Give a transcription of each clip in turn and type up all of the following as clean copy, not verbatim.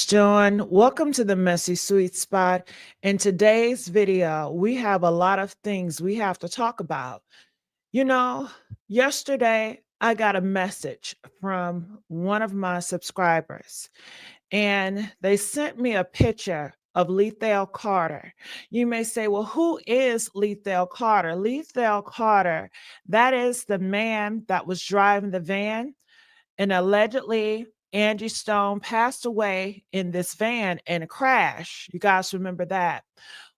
doing? Welcome to the Messy Sweet Spot. In today's video, we have a lot of things we have to talk about. You know, yesterday I got a message from one of my subscribers, and they sent me a picture of Lethal Carter. You may say, well, who is Lethal Carter? Lethal Carter, that is the man that was driving the van, and allegedly Angie Stone passed away in this van in a crash. You guys remember that?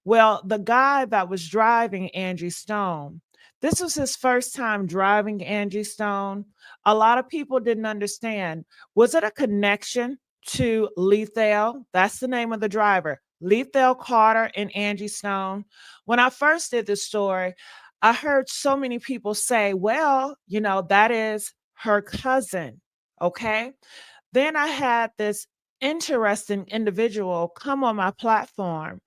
Well, the guy that was driving Angie Stone, this was his first time driving Angie Stone. A lot of people didn't understand. Was it a connection to Lethal? That's the name of the driver. Lethal Carter and Angie Stone. When I first did this story, I heard so many people say, well, that is her cousin. Okay. Then I had this interesting individual come on my platform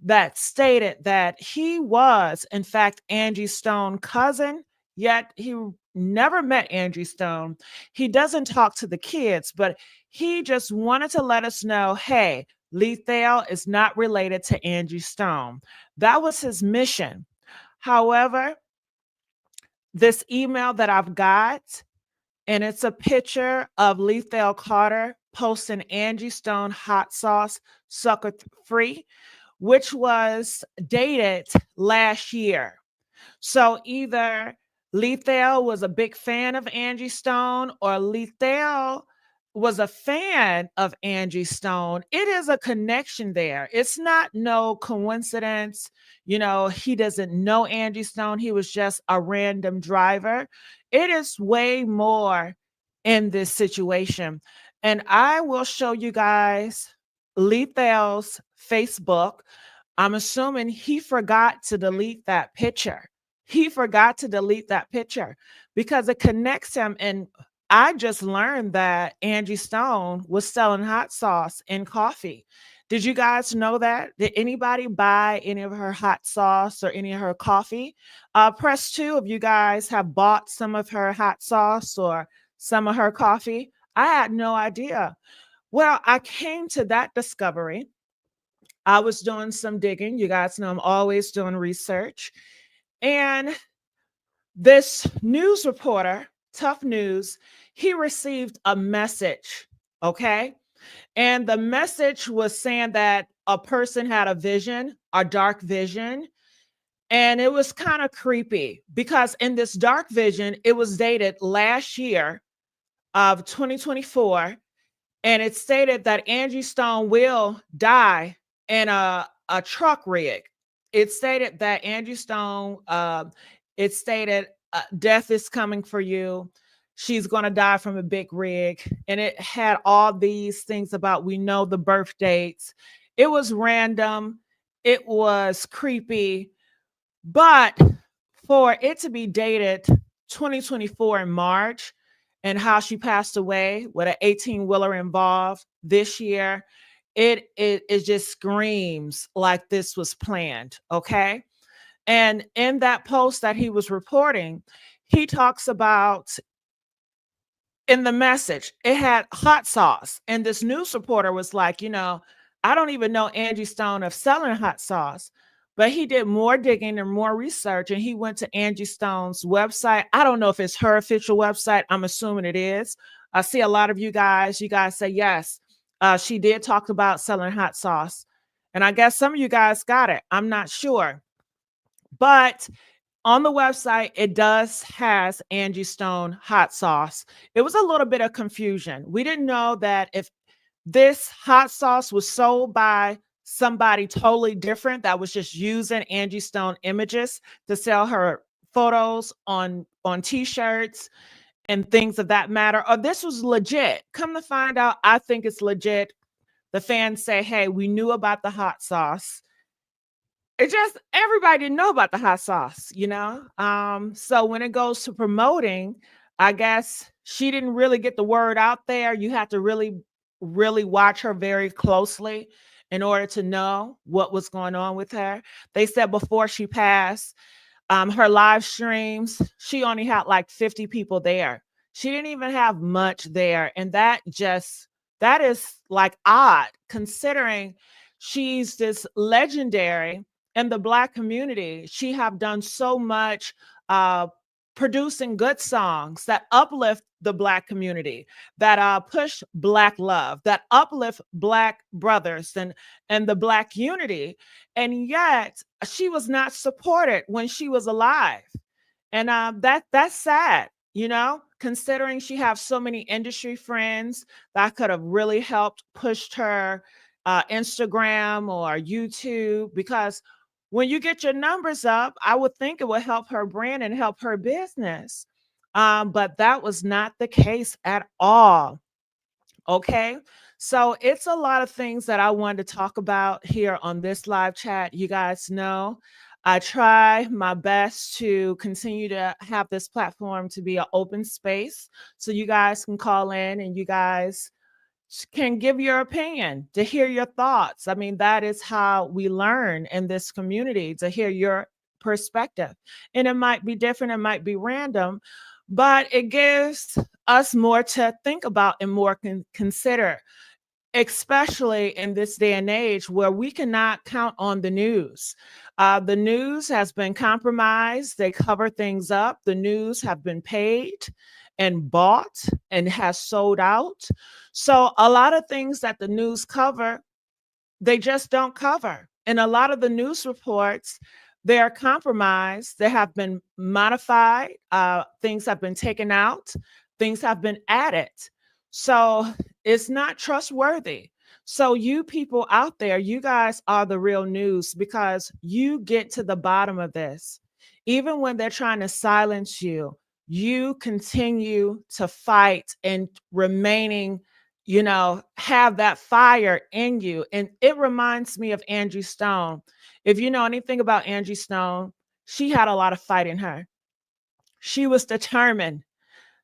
that stated that he was, in fact, Angie Stone's cousin, yet he never met Angie Stone. He doesn't talk to the kids, but he just wanted to let us know, hey, Lethal is not related to Angie Stone. That was his mission. However, this email that I've got, and it's a picture of Lethal Carter posting Angie Stone hot sauce sucker free, which was dated last year. So either Lethal was a big fan of Angie Stone or Lethal was a fan of Angie Stone. It is a connection there. It's not no coincidence. He doesn't know Angie Stone. He was just a random driver. It is way more in this situation. And I will show you guys Lethal's Facebook. I'm assuming he forgot to delete that picture. He forgot to delete that picture because it connects him. And I just learned that Angie Stone was selling hot sauce and coffee. Did you guys know that? Did anybody buy any of her hot sauce or any of her coffee? Press 2 if you guys have bought some of her hot sauce or some of her coffee. I had no idea. Well, I came to that discovery. I was doing some digging. You guys know I'm always doing research. And this news reporter, Tough News, he received a message, okay? And the message was saying that a person had a vision, a dark vision, and it was kind of creepy because in this dark vision, it was dated last year of 2024, and it stated that Angie Stone will die in a truck rig. It stated that Angie Stone, it stated death is coming for you. She's going to die from a big rig. And it had all these things about, we know the birth dates. It was random. It was creepy. But for it to be dated 2024 in March and how she passed away with an 18-wheeler involved this year, it just screams like this was planned, okay? And in that post that he was reporting, he talks about, in the message, it had hot sauce. And this news reporter was like, I don't even know Angie Stone of selling hot sauce. But he did more digging and more research, and he went to Angie Stone's website. I don't know if it's her official website. I'm assuming it is. I see a lot of you guys say, yes, she did talk about selling hot sauce. And I guess some of you guys got it. I'm not sure. But on the website, it has Angie Stone hot sauce. It was a little bit of confusion. We didn't know that if this hot sauce was sold by somebody totally different that was just using Angie Stone images to sell her photos on t-shirts and things of that matter, or this was legit. Come to find out, I think it's legit. The fans say, hey, we knew about the hot sauce. It just, everybody didn't know about the hot sauce, so when it goes to promoting, I guess she didn't really get the word out there. You have to really watch her very closely in order to know what was going on with her. They said before she passed, her live streams, she only had like 50 people there. She didn't even have much there. And that just That is like odd considering she's this legendary in the Black community. She have done so much uh, producing good songs that uplift the Black community, that push Black love, that uplift Black brothers and the Black unity. And yet she was not supported when she was alive. And that's sad, considering she have so many industry friends that could have really helped pushed her Instagram or YouTube. Because when you get your numbers up, I would think it would help her brand and help her business. But that was not the case at all. Okay. So it's a lot of things that I wanted to talk about here on this live chat. You guys know I try my best to continue to have this platform to be an open space so you guys can call in and you guys can give your opinion, to hear your thoughts. I mean, that is how we learn in this community, to hear your perspective. And it might be different, it might be random, but it gives us more to think about and more consider, especially in this day and age where we cannot count on the news. The news has been compromised. They cover things up. The news have been paid and bought and has sold out. So a lot of things that the news cover, they just don't cover. And a lot of the news reports, they are compromised. They have been modified. Things have been taken out. Things have been added. So it's not trustworthy. So you people out there, you guys are the real news because you get to the bottom of this. Even when they're trying to silence you, you continue to fight and remaining, have that fire in you. And it reminds me of Angie Stone. If you know anything about Angie Stone, she had a lot of fight in her. She was determined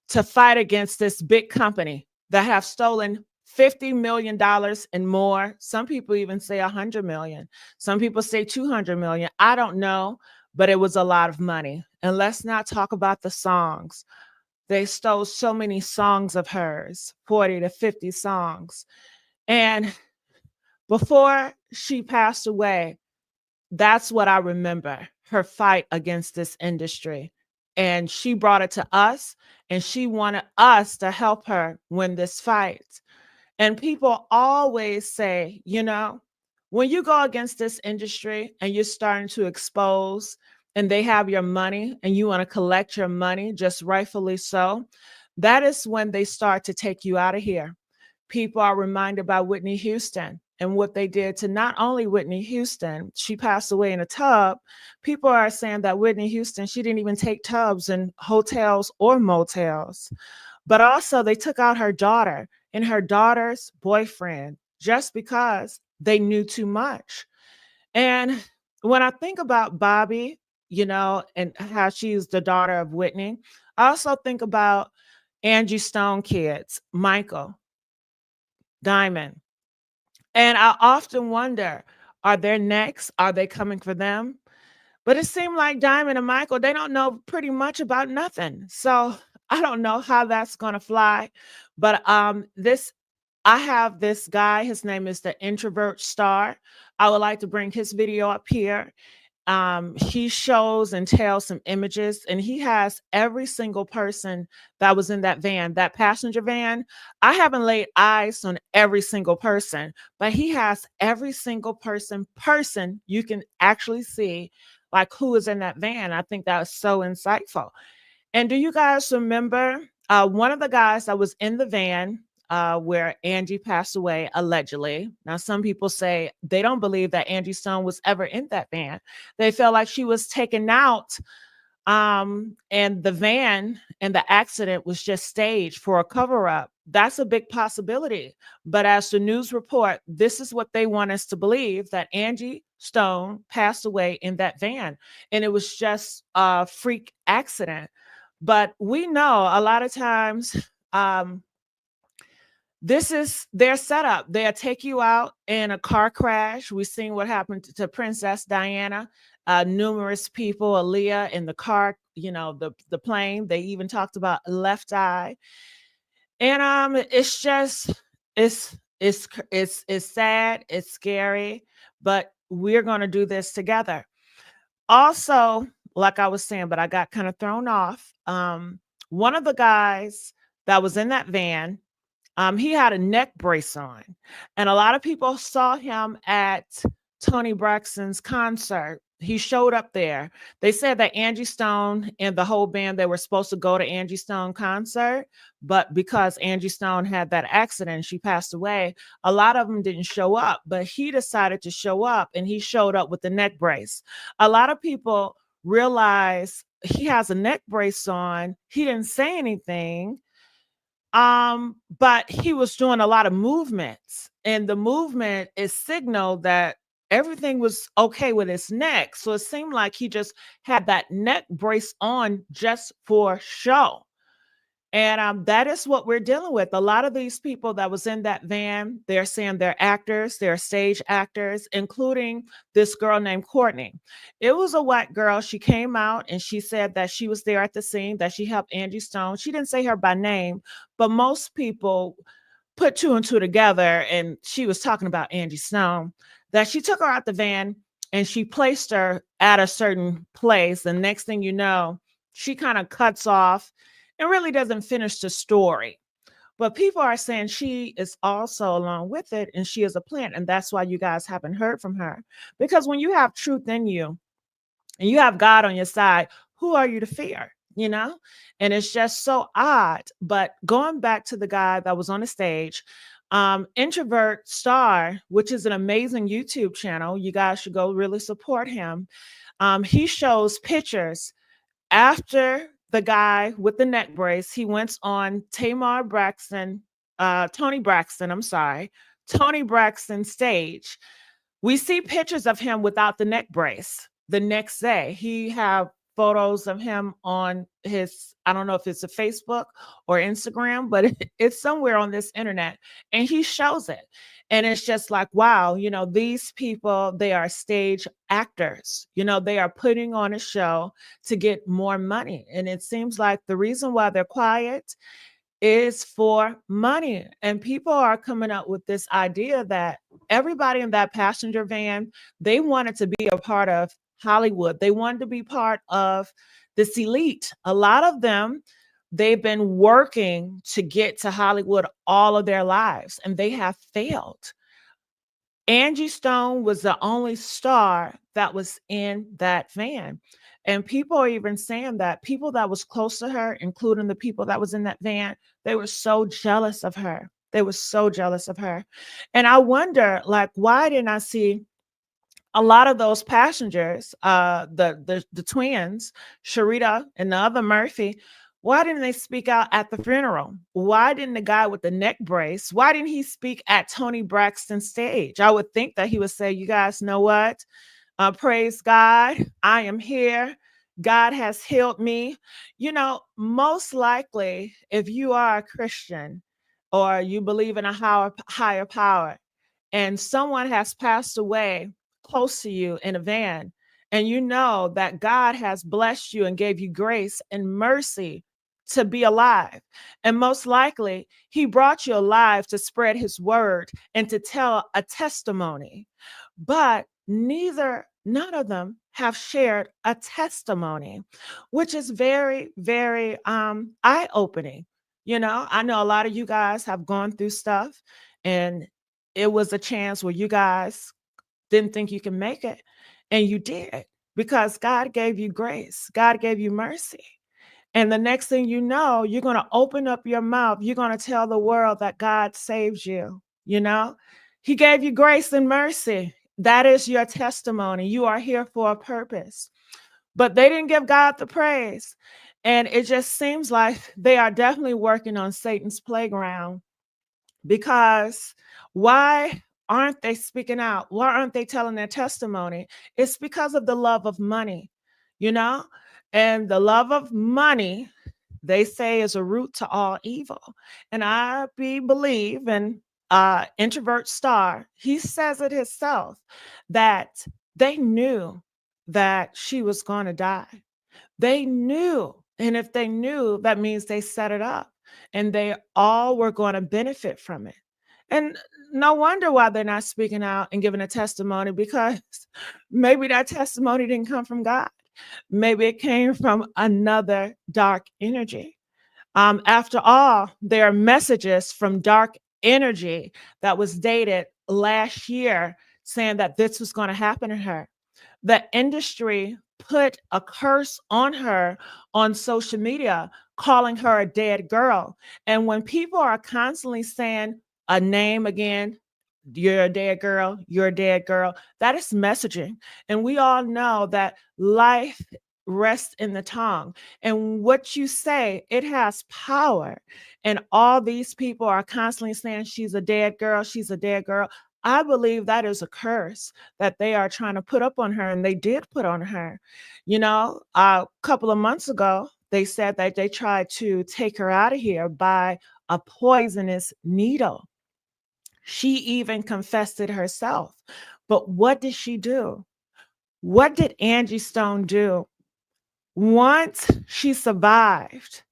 to fight against this big company that have stolen $50 million and more. Some people even say 100 million. Some people say 200 million. I don't know, but it was a lot of money. And let's not talk about the songs. They stole so many songs of hers, 40 to 50 songs. And before she passed away, that's what I remember, her fight against this industry. And she brought it to us, and she wanted us to help her win this fight. And people always say, when you go against this industry and you're starting to expose and they have your money and you want to collect your money, just rightfully so, that is when they start to take you out of here. People are reminded about Whitney Houston and what they did to not only Whitney Houston, she passed away in a tub. People are saying that Whitney Houston, she didn't even take tubs in hotels or motels. But also, they took out her daughter and her daughter's boyfriend just because they knew too much. And when I think about Bobby, and how she's the daughter of Whitney, I also think about Angie Stone kids, Michael, Diamond. And I often wonder, are they next? Are they coming for them? But it seemed like Diamond and Michael, they don't know pretty much about nothing. So I don't know how that's gonna fly. But this I have this guy, his name is the Introvert Star. I would like to bring his video up here. He shows and tells some images, and he has every single person that was in that van, that passenger van. I haven't laid eyes on every single person, but he has every single person you can actually see, like who is in that van. I think that was so insightful. And do you guys remember one of the guys that was in the van where Angie passed away, allegedly? Now, some people say they don't believe that Angie Stone was ever in that van. They feel like she was taken out, and the van and the accident was just staged for a cover up. That's a big possibility. But as the news report, this is what they want us to believe, that Angie Stone passed away in that van. And it was just a freak accident. But we know a lot of times this is their setup. They'll take you out in a car crash. We've seen what happened to Princess Diana. Numerous people, Aaliyah in the car, the plane. They even talked about left eye. And it's just It's sad, it's scary, but we're gonna do this together. Also, like I was saying, but I got kind of thrown off. One of the guys that was in that van, he had a neck brace on, and a lot of people saw him at Tony Braxton's concert. He showed up there. They said that Angie Stone and the whole band, they were supposed to go to Angie Stone concert, but because Angie Stone had that accident, she passed away. A lot of them didn't show up, but he decided to show up, and he showed up with the neck brace. A lot of people realize he has a neck brace on. He didn't say anything, but he was doing a lot of movements, and the movement is signal that everything was okay with his neck. So it seemed like he just had that neck brace on just for show. And that is what we're dealing with. A lot of these people that was in that van, they're saying they're actors, they're stage actors, including this girl named Courtney. It was a white girl. She came out and she said that she was there at the scene, that she helped Angie Stone. She didn't say her by name, but most people put two and two together, and she was talking about Angie Stone, that she took her out the van and she placed her at a certain place. And next thing you know, she kind of cuts off and really doesn't finish the story. But people are saying she is also along with it and she is a plant. And that's why you guys haven't heard from her. Because when you have truth in you and you have God on your side, who are you to fear? You know? And it's just so odd. But going back to the guy that was on the stage, Introvert Star, which is an amazing YouTube channel, you guys should go really support him. He shows pictures after the guy with the neck brace. He went on Tony Braxton, I'm sorry, Tony Braxton stage. We see pictures of him without the neck brace. The next day, he have photos of him on his, I don't know if it's a Facebook or Instagram, but it's somewhere on this internet, and he shows it. And it's just like, wow, these people, they are stage actors. They are putting on a show to get more money. And it seems like the reason why they're quiet is for money. And people are coming up with this idea that everybody in that passenger van, they wanted to be a part of Hollywood. They wanted to be part of this elite. A lot of them, they've been working to get to Hollywood all of their lives, and they have failed. Angie Stone was the only star that was in that van. And people are even saying that people that was close to her, including the people that was in that van, they were so jealous of her. They were so jealous of her. And I wonder, like, why didn't I see a lot of those passengers, the twins, Sharita and the other Murphy, why didn't they speak out at the funeral? Why didn't the guy with the neck brace, why didn't he speak at Tony Braxton's stage? I would think that he would say, you guys know what? Praise God, I am here. God has healed me. Most likely, if you are a Christian or you believe in a higher power, and someone has passed away close to you in a van, and you know that God has blessed you and gave you grace and mercy to be alive. And most likely, he brought you alive to spread his word and to tell a testimony. But none of them have shared a testimony, which is very, very eye-opening. I know a lot of you guys have gone through stuff, and it was a chance where you guys didn't think you can make it, and you did, because God gave you grace. God gave you mercy. And the next thing you know, you're going to open up your mouth. You're going to tell the world that God saved you. He gave you grace and mercy. That is your testimony. You are here for a purpose. But they didn't give God the praise. And it just seems like they are definitely working on Satan's playground, because why aren't they speaking out? Why aren't they telling their testimony? It's because of the love of money, you know? And the love of money, they say, is a root to all evil. And I believe in Introvert Star. He says it himself that they knew that she was going to die. They knew. And if they knew, that means they set it up, and they all were going to benefit from it. And no wonder why they're not speaking out and giving a testimony, because maybe that testimony didn't come from God. Maybe it came from another dark energy. After all, there are messages from dark energy that was dated last year saying that this was going to happen to her. The industry put a curse on her on social media, calling her a dead girl. And when people are constantly saying a name again, you're a dead girl, you're a dead girl, that is messaging. And we all know that life rests in the tongue. And what you say, it has power. And all these people are constantly saying she's a dead girl, she's a dead girl. I believe that is a curse that they are trying to put up on her, and they did put on her. A couple of months ago, they said that they tried to take her out of here by a poisonous needle. She even confessed it herself. But what did she do? What did Angie Stone do? Once she survived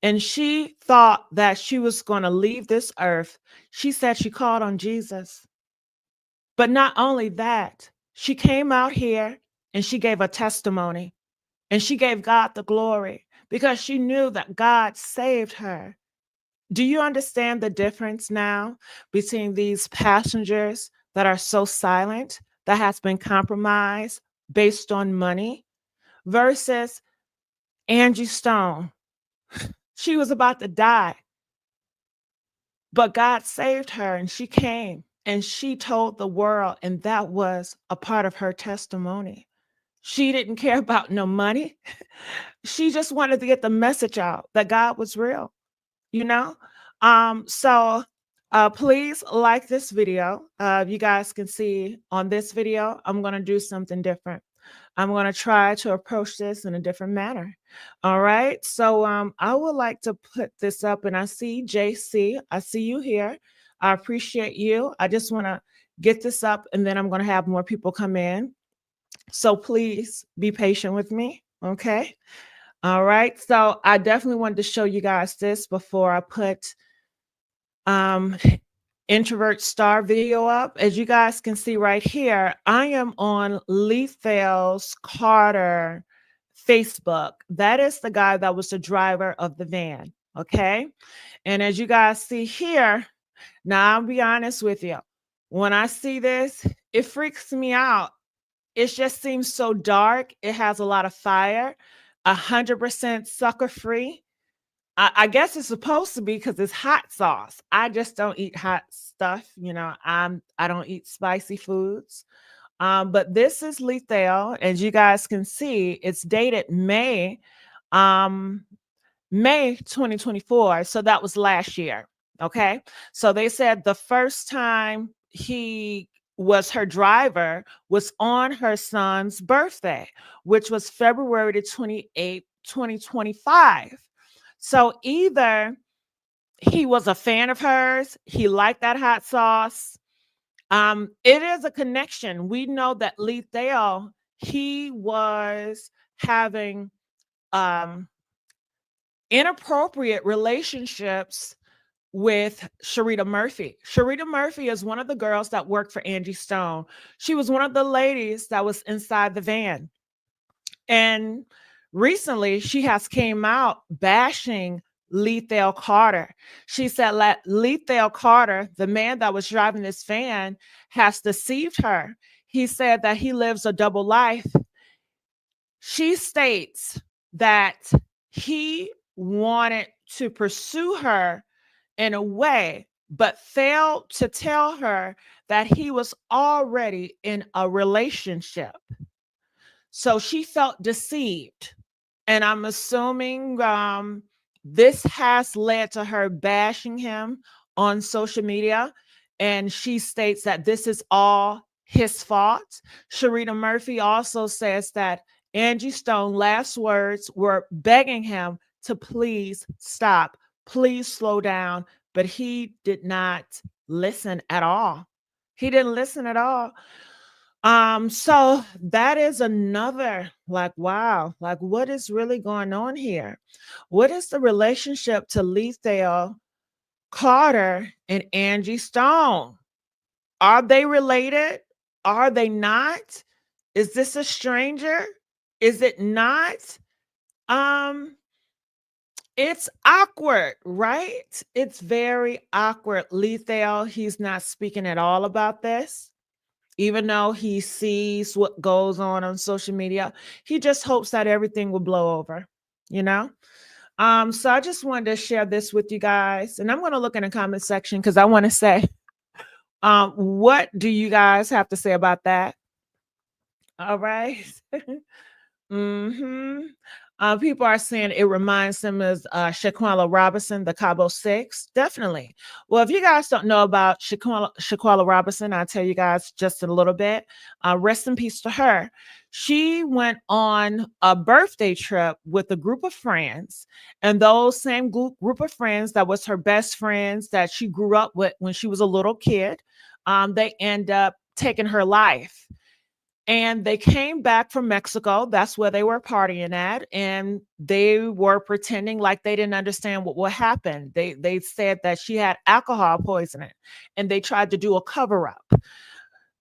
and she thought that she was going to leave this earth, she said she called on Jesus. But not only that, she came out here and she gave a testimony, and she gave God the glory because she knew that God saved her. Do you understand the difference now between these passengers that are so silent, that has been compromised based on money, versus Angie Stone? She was about to die, but God saved her, and she came and she told the world, and that was a part of her testimony. She didn't care about no money. She just wanted to get the message out that God was real, you know? Please like this video. You guys can see on this video, I'm going to do something different. I'm going to try to approach this in a different manner. All right. I would like to put this up, and I see JC. I see you here. I appreciate you. I just want to get this up, and then I'm going to have more people come in. So please be patient with me. Okay. All right. So I definitely wanted to show you guys this before I put um introvert star video up. As you guys can see right here, I am on Lethal's Carter Facebook. That is the guy that was the driver of the van. Okay. And as you guys see here, now I'll be honest with you. When I see this, it freaks me out. It just seems so dark. It has a lot of fire, 100% sucker free. I guess it's supposed to be because it's hot sauce. I just don't eat hot stuff. I don't eat spicy foods. But this is lethal. As you guys can see, it's dated um, May 2024. So that was last year. Okay. So they said the first time he was her driver was on her son's birthday, which was February the 28th, 2025. So either he was a fan of hers, he liked that hot sauce. It is a connection. We know that Lethal, he was having inappropriate relationships with Sharita Murphy. Sharita Murphy is one of the girls that worked for Angie Stone. She was one of the ladies that was inside the van. And recently she has came out bashing Lethal Carter. She said that Lethal Carter, the man that was driving this van, has deceived her. He said that he lives a double life. She states that he wanted to pursue her in a way, but failed to tell her that he was already in a relationship. So she felt deceived. And I'm assuming this has led to her bashing him on social media. And she states that this is all his fault. Sharita Murphy also says that Angie Stone last words were begging him to please stop, please slow down. But he did not listen at all. He didn't listen at all. So that is another, like, wow, like, what is really going on here? What is the relationship to Lethal Carter and Angie Stone. Are they related? Are they not? Is this a stranger? Is it not? Um, it's awkward, right? It's very awkward. Lethal, he's not speaking at all about this, even though he sees what goes on social media. He just hopes that everything will blow over, you know? So I just wanted to share this with you guys. And I'm going to look in the comment section because I want to say, what do you guys have to say about that? All right. Mhm. People are saying it reminds them of Shaqualla Robinson, the Cabo Six. Definitely. Well, if you guys don't know about Shaqualla Robinson, I'll tell you guys just a little bit. Rest in peace to her. She went on a birthday trip with a group of friends, and those same group of friends that was her best friends that she grew up with when she was a little kid, they end up taking her life. And they came back from Mexico. That's where they were partying at. And they were pretending like they didn't understand what happened. They said that she had alcohol poisoning and they tried to do a cover up.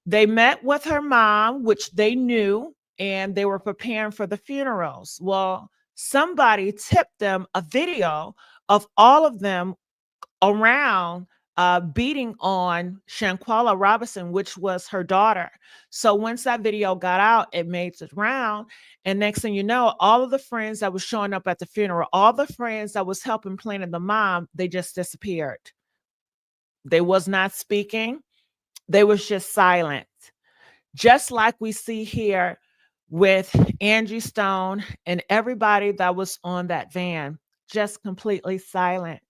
They met with her mom, which they knew, and they were preparing for the funerals. Well, somebody tipped them a video of all of them around beating on Shanquella Robinson, which was her daughter. So once that video got out, it made it round. And next thing you know, all of the friends that was showing up at the funeral, all the friends that was helping planning the mom, they just disappeared. They was not speaking. They was just silent. Just like we see here with Angie Stone and everybody that was on that van, just completely silent.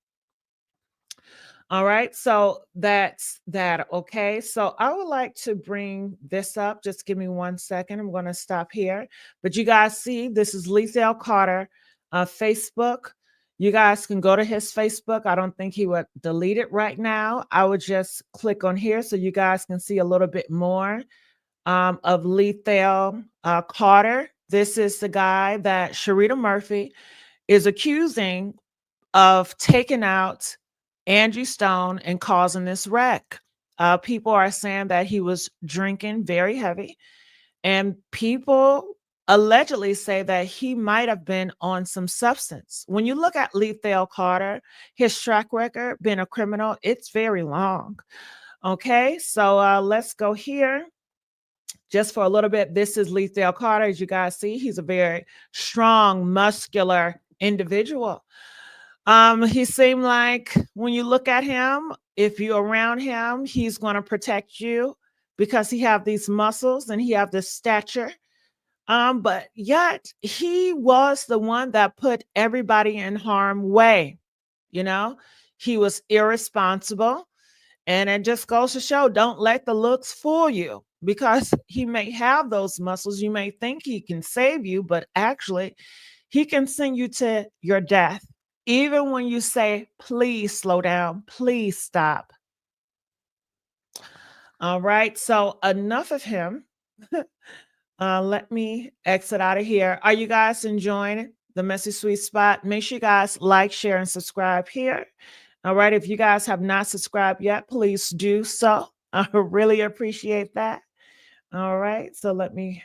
All right, so that's that. Okay, so I would like to bring this up. Just give me 1 second. I'm going to stop here. But you guys see, this is Lethal Carter, Facebook. You guys can go to his Facebook. I don't think he would delete it right now. I would just click on here so you guys can see a little bit more of Lethal Carter. This is the guy that Sharita Murphy is accusing of taking out Angie Stone and causing this wreck. People are saying that he was drinking very heavy, and people allegedly say that he might have been on some substance. When you look at Lethal Carter, his track record being a criminal, it's very long. Okay, so let's go here just for a little bit. This is Lethal Carter. As you guys see, he's a very strong, muscular individual. He seemed like when you look at him, if you're around him, he's going to protect you because he have these muscles and he have this stature. But yet he was the one that put everybody in harm way. You know, he was irresponsible. And it just goes to show, don't let the looks fool you because he may have those muscles. You may think he can save you, but actually, he can send you to your death. Even when you say, please slow down, please stop. All right. So, enough of him. Let me exit out of here. Are you guys enjoying the Messy Sweet Spot? Make sure you guys like, share, and subscribe here. All right. If you guys have not subscribed yet, please do so. I really appreciate that. All right. So let me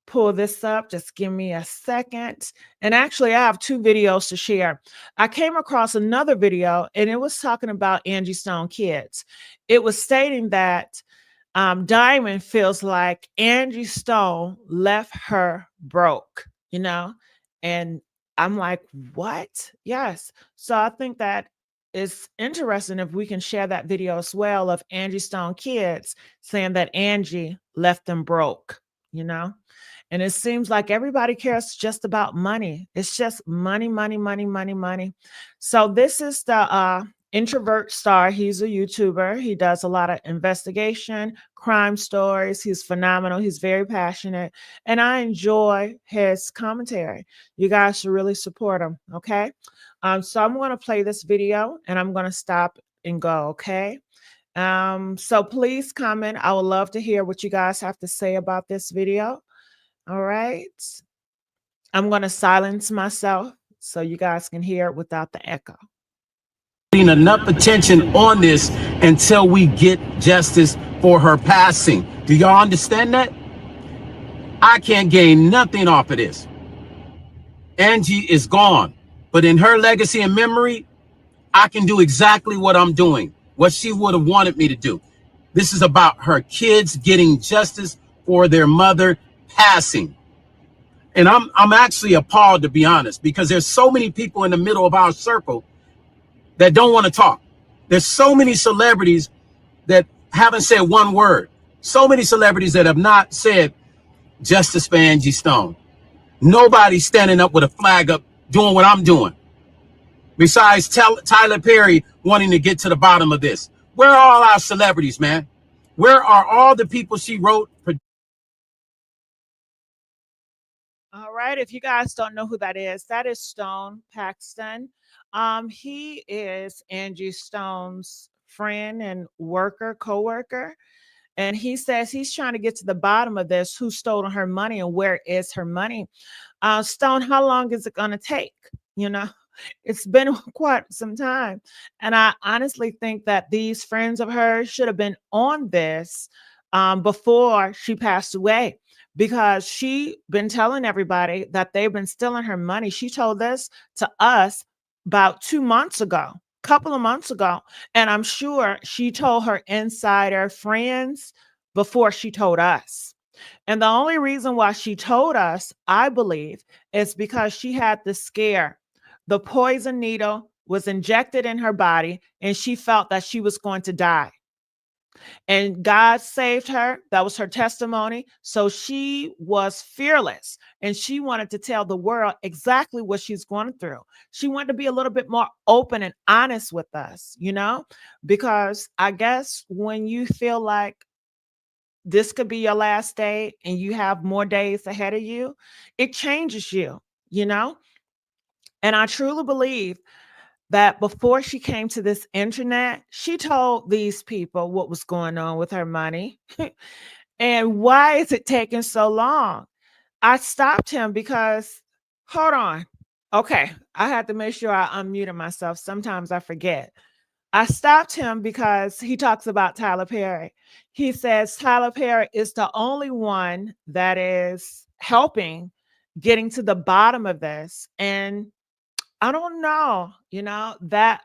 pull this up. Just give me a second. And actually, I have two videos to share. I came across another video and it was talking about Angie Stone kids. It was stating that Diamond feels like Angie Stone left her broke, you know? And I'm like, what? Yes. So I think that it's interesting if we can share that video as well of Angie Stone kids saying that Angie left them broke, you know? And it seems like everybody cares just about money. It's just money, money, money, money, money. So this is the introvert star. He's a YouTuber. He does a lot of investigation, crime stories. He's phenomenal. He's very passionate. And I enjoy his commentary. You guys should really support him. Okay. So I'm going to play this video and I'm going to stop and go. Okay. So please comment. I would love to hear what you guys have to say about this video. All right. I'm going to silence myself so you guys can hear it without the echo. enough attention on this until we get justice for her passing. Do y'all understand that? I can't gain nothing off of this. Angie is gone, but in her legacy and memory, I can do exactly what I'm doing, what she would have wanted me to do. This is about her kids getting justice for their mother passing. And I'm actually appalled, to be honest, because there's so many people in the middle of our circle that don't want to talk. There's so many celebrities that haven't said one word. So many celebrities that have not said justice for Angie Stone. Nobody's standing up with a flag up doing what I'm doing. Besides Tyler Perry wanting to get to the bottom of this. Where are all our celebrities, man? Where are all the people she wrote? All right. If you guys don't know who that is Stone Paxton. He is Angie Stone's friend and co-worker. And he says he's trying to get to the bottom of this, who stole her money and where is her money. Stone, how long is it going to take? You know, it's been quite some time. And I honestly think that these friends of hers should have been on this before she passed away, because she been telling everybody that they've been stealing her money. She told this to us about 2 months ago, couple of months ago. And I'm sure she told her insider friends before she told us. And the only reason why she told us, I believe, is because she had the scare. The poison needle was injected in her body and she felt that she was going to die. And God saved her. That was her testimony. So she was fearless and she wanted to tell the world exactly what she's going through. She wanted to be a little bit more open and honest with us, because I guess when you feel like this could be your last day and you have more days ahead of you, it changes you. And I truly believe that before she came to this internet, she told these people what was going on with her money. And why is it taking so long? I stopped him because, hold on. Okay, I had to make sure I unmuted myself. Sometimes I forget. I stopped him because he talks about Tyler Perry. He says Tyler Perry is the only one that is helping getting to the bottom of this. And I don't know, that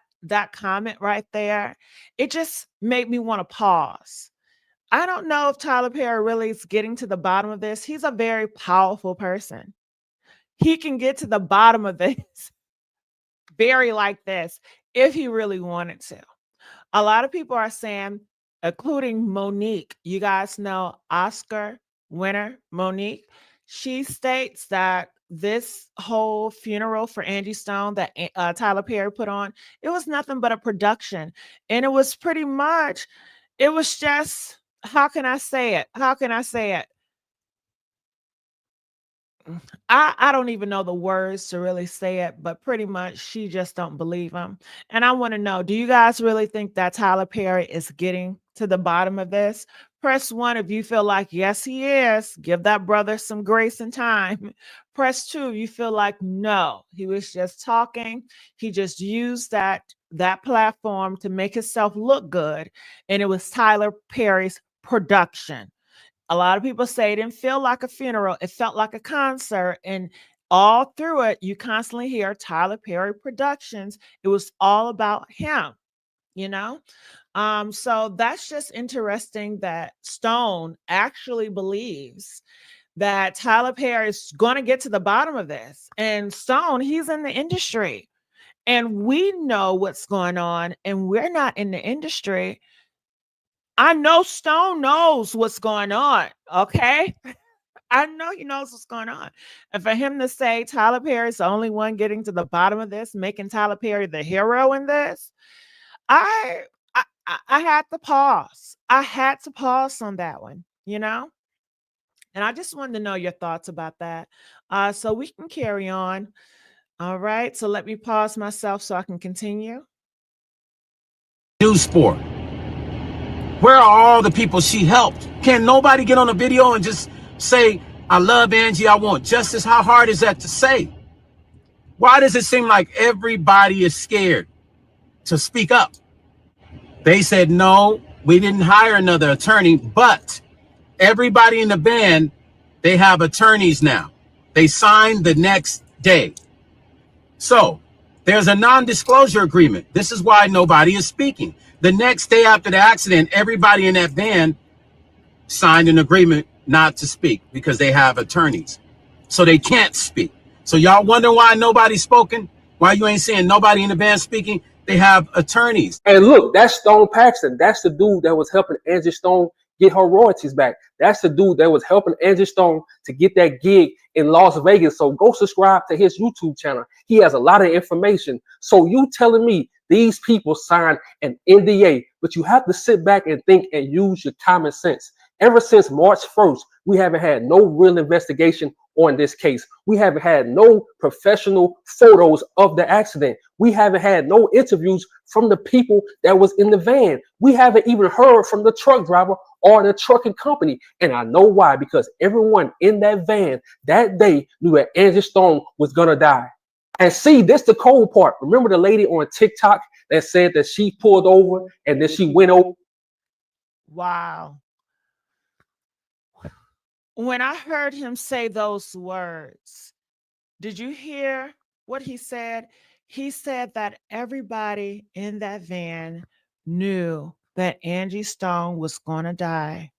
comment right there, it just made me want to pause. I don't know if Tyler Perry really is getting to the bottom of this. He's a very powerful person. He can get to the bottom of this very like this if he really wanted to. A lot of people are saying, including Monique, you guys know Oscar winner Monique. She states that this whole funeral for Angie Stone that Tyler Perry put on, it was nothing but a production. And it was it was just, how can I say it? How can I say it? I don't even know the words to really say it, but pretty much she just don't believe him. And I want to know, do you guys really think that Tyler Perry is getting to the bottom of this? Press 1 if you feel like, yes, he is. Give that brother some grace and time. Press 2 if you feel like, no, he was just talking. He just used that platform to make himself look good. And it was Tyler Perry's production. A lot of people say it didn't feel like a funeral. It felt like a concert. And all through it, you constantly hear Tyler Perry Productions. It was all about him, you know? So that's just interesting that Stone actually believes that Tyler Perry is going to get to the bottom of this. And Stone, he's in the industry. And we know what's going on, and we're not in the industry. I know Stone knows what's going on, okay? I know he knows what's going on. And for him to say Tyler Perry's the only one getting to the bottom of this, making Tyler Perry the hero in this, I had to pause. I had to pause on that one. And I just wanted to know your thoughts about that. So we can carry on. All right. So let me pause myself so I can continue. News sport. Where are all the people she helped? Can nobody get on a video and just say, I love Angie, I want justice? How hard is that to say? Why does it seem like everybody is scared to speak up. They said, no, we didn't hire another attorney, but everybody in the band, they have attorneys now. They signed the next day. So there's a non-disclosure agreement. This is why nobody is speaking. The next day after the accident, everybody in that band signed an agreement not to speak because they have attorneys. So they can't speak. So y'all wonder why nobody's spoken? Why you ain't seeing nobody in the band speaking? They have attorneys. And look, that's Stone Paxton. That's the dude that was helping Angie Stone get her royalties back. That's the dude that was helping Angie Stone to get that gig in Las Vegas. So go subscribe to his YouTube channel. He has a lot of information. So you telling me these people signed an NDA, but you have to sit back and think and use your common sense. Ever since March 1st, we haven't had no real investigation on this case. We haven't had no professional photos of the accident. We haven't had no interviews from the people that was in the van. We haven't even heard from the truck driver or the trucking company. And I know why, because everyone in that van that day knew that Angie Stone was going to die. And see, this the cold part. Remember the lady on TikTok that said that she pulled over and then she went over? Wow. When I heard him say those words, did you hear what he said? He said that everybody in that van knew that Angie Stone was going to die.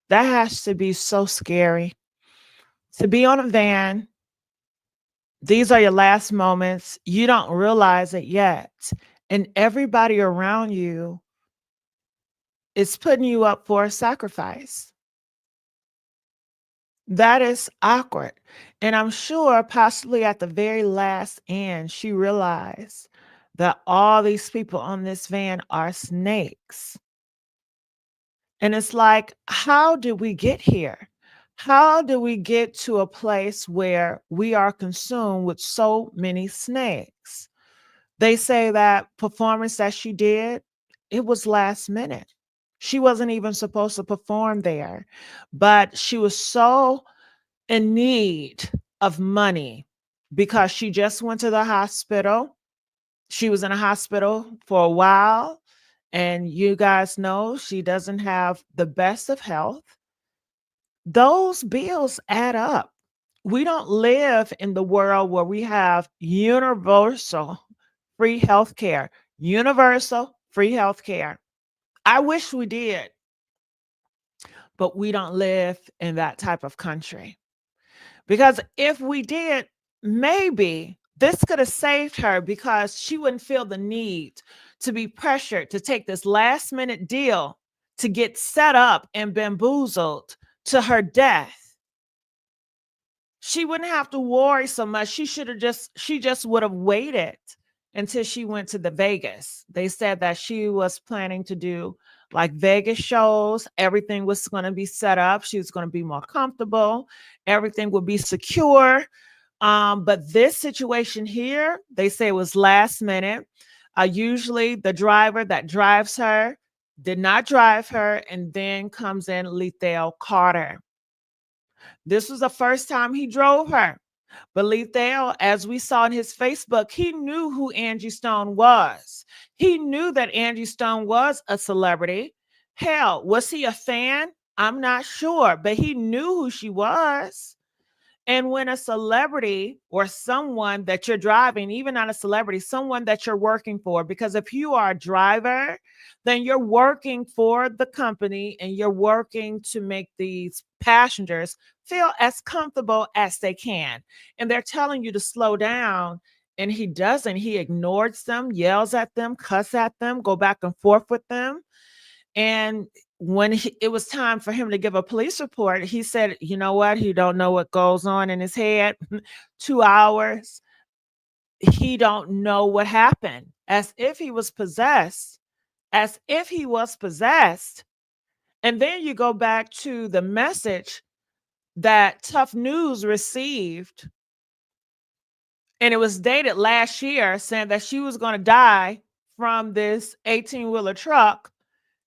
That has to be so scary. To be on a van, these are your last moments. You don't realize it yet. And everybody around you is putting you up for a sacrifice. That is awkward. And I'm sure possibly at the very last end, she realized that all these people on this van are snakes. And it's like, how did we get here? How do we get to a place where we are consumed with so many snakes? They say that performance that she did, it was last minute. She wasn't even supposed to perform there, but she was so in need of money because she just went to the hospital. She was in a hospital for a while, and you guys know she doesn't have the best of health. Those bills add up. We don't live in the world where we have universal free healthcare. Universal free healthcare. I wish we did, but we don't live in that type of country. Because if we did, maybe this could have saved her because she wouldn't feel the need to be pressured to take this last minute deal to get set up and bamboozled to her death. She wouldn't have to worry so much. She just would have waited until she went to the Vegas. They said that she was planning to do like Vegas shows. Everything was going to be set up. She was going to be more comfortable. Everything would be secure. But this situation here, they say it was last minute. Usually the driver that drives her did not drive her, and then comes in Lethal Carter. This was the first time he drove her. But Lethal, as we saw in his Facebook, he knew who Angie Stone was. He knew that Angie Stone was a celebrity. Hell, was he a fan? I'm not sure, but he knew who she was. And when a celebrity or someone that you're driving, even not a celebrity, someone that you're working for, because if you are a driver, then you're working for the company and you're working to make these passengers feel as comfortable as they can. And they're telling you to slow down. And he doesn't. He ignores them, yells at them, cuss at them, go back and forth with them. And when it was time for him to give a police report, he said, you know what? He don't know what goes on in his head. 2 hours. He don't know what happened. As if he was possessed. As if he was possessed. And then you go back to the message that Tough News received. And it was dated last year saying that she was going to die from this 18-wheeler truck.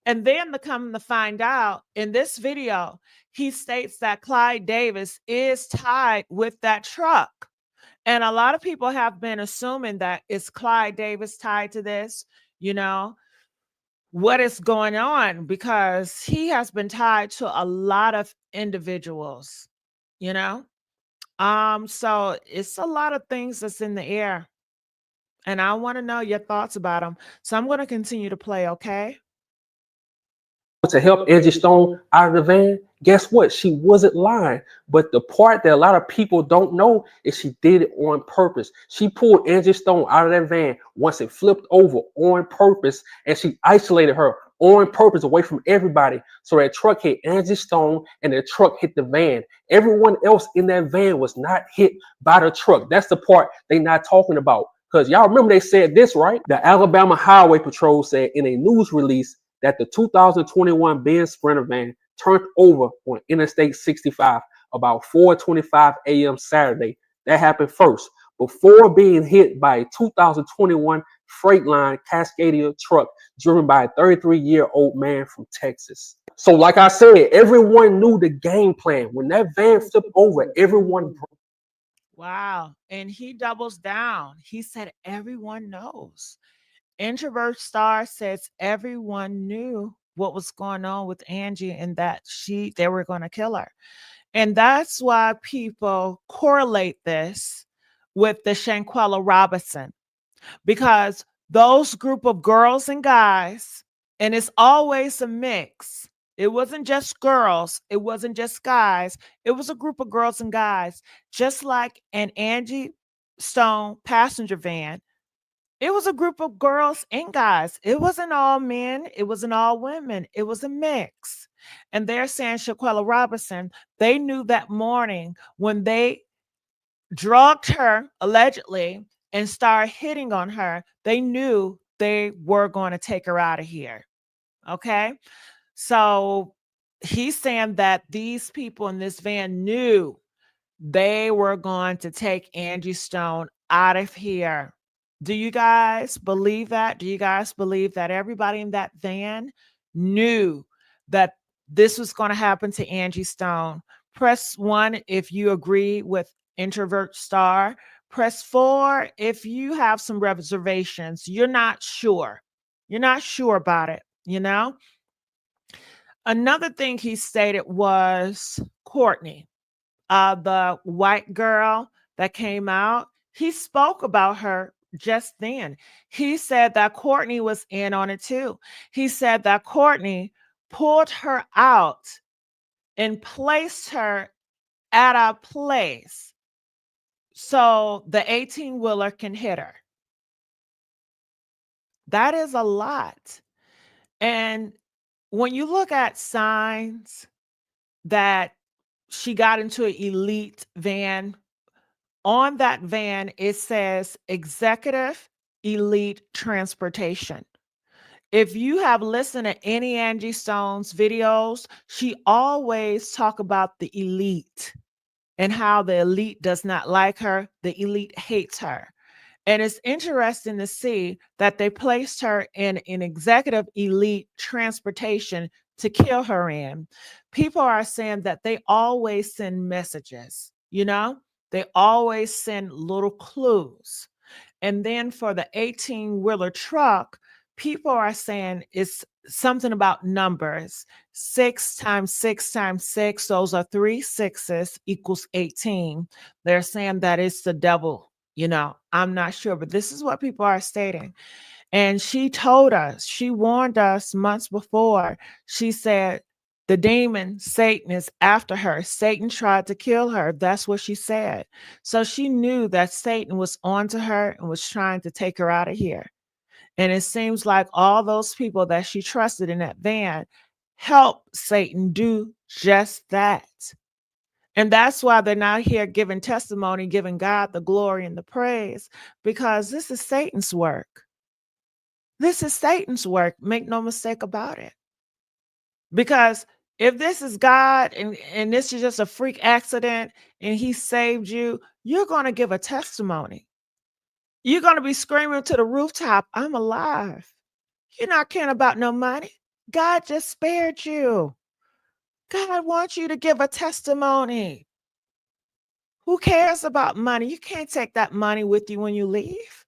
And then to come to find out in this video, he states that Clyde Davis is tied with that truck. And a lot of people have been assuming that it's Clyde Davis tied to this, you know, what is going on, because he has been tied to a lot of individuals, you know. So it's a lot of things that's in the air, and I want to know your thoughts about them. So I'm going to continue to play, okay? To help Angie Stone out of the van, guess what? She wasn't lying. But the part that a lot of people don't know is she did it on purpose. She pulled Angie Stone out of that van once it flipped over on purpose, and she isolated her on purpose away from everybody. So that truck hit Angie Stone and the truck hit the van. Everyone else in that van was not hit by the truck. That's the part they not talking about. Because y'all remember they said this, right? The Alabama Highway Patrol said in a news release that the 2021 Benz Sprinter van turned over on Interstate 65 about 4:25 a.m. Saturday. That happened first, before being hit by a 2021 Freightliner Cascadia truck driven by a 33-year-old man from Texas. So, like I said, everyone knew the game plan. When that van flipped over, everyone. Wow. And he doubles down. He said, everyone knows. Introvert Star says everyone knew what was going on with Angie and that they were going to kill her. And that's why people correlate this with the Shanquella Robinson, because those group of girls and guys, and it's always a mix. It wasn't just girls, it wasn't just guys, it was a group of girls and guys, just like an Angie Stone passenger van. It was a group of girls and guys. It wasn't all men, it wasn't all women, it was a mix. And they're saying Shaquella Robinson, they knew that morning when they drugged her allegedly and started hitting on her, they knew they were going to take her out of here. Okay. So he's saying that these people in this van knew they were going to take Angie Stone out of here. Do you guys believe that? Do you guys believe that everybody in that van knew that this was going to happen to Angie Stone? Press 1 if you agree with Introvert Star. Press 4 if you have some reservations. You're not sure. You're not sure about it, you know? Another thing he stated was Courtney, the white girl that came out. He spoke about her just then. He said that Courtney was in on it too. He said that Courtney pulled her out and placed her at a place so the 18-wheeler can hit her. That is a lot. And when you look at signs that she got into an elite van, on that van, it says Executive Elite Transportation. If you have listened to any Angie Stone's videos, she always talk about the elite and how the elite does not like her. The elite hates her. And it's interesting to see that they placed her in an executive elite transportation to kill her in. People are saying that they always send messages, you know? They always send little clues. And then for the 18-wheeler truck, people are saying it's something about numbers. 6 times 6 times 6, those are 3 sixes equals 18. They're saying that it's the devil. You know, I'm not sure, but this is what people are stating. And she told us, she warned us months before. She said, the demon, Satan, is after her. Satan tried to kill her. That's what she said. So she knew that Satan was onto her and was trying to take her out of here. And it seems like all those people that she trusted in that van helped Satan do just that. And that's why they're not here giving testimony, giving God the glory and the praise, because this is Satan's work. This is Satan's work. Make no mistake about it. Because if this is God and this is just a freak accident and he saved you, you're going to give a testimony. You're going to be screaming to the rooftop, I'm alive. You're not caring about no money. God just spared you. God wants you to give a testimony. Who cares about money? You can't take that money with you when you leave.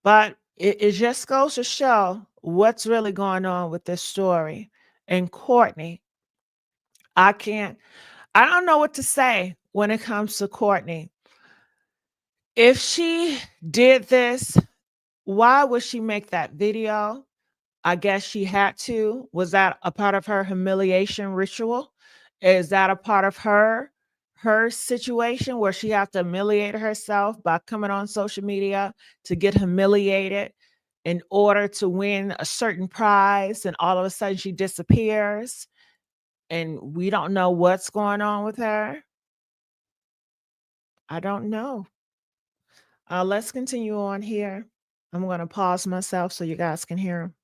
But it just goes to show what's really going on with this story. And Courtney, I don't know what to say when it comes to Courtney. If she did this, why would she make that video? I guess she had to. Was that a part of her humiliation ritual? Is that a part of her situation where she have to humiliate herself by coming on social media to get humiliated in order to win a certain prize, and all of a sudden she disappears and we don't know what's going on with her? I don't know. Let's continue on here. I'm going to pause myself so you guys can hear him.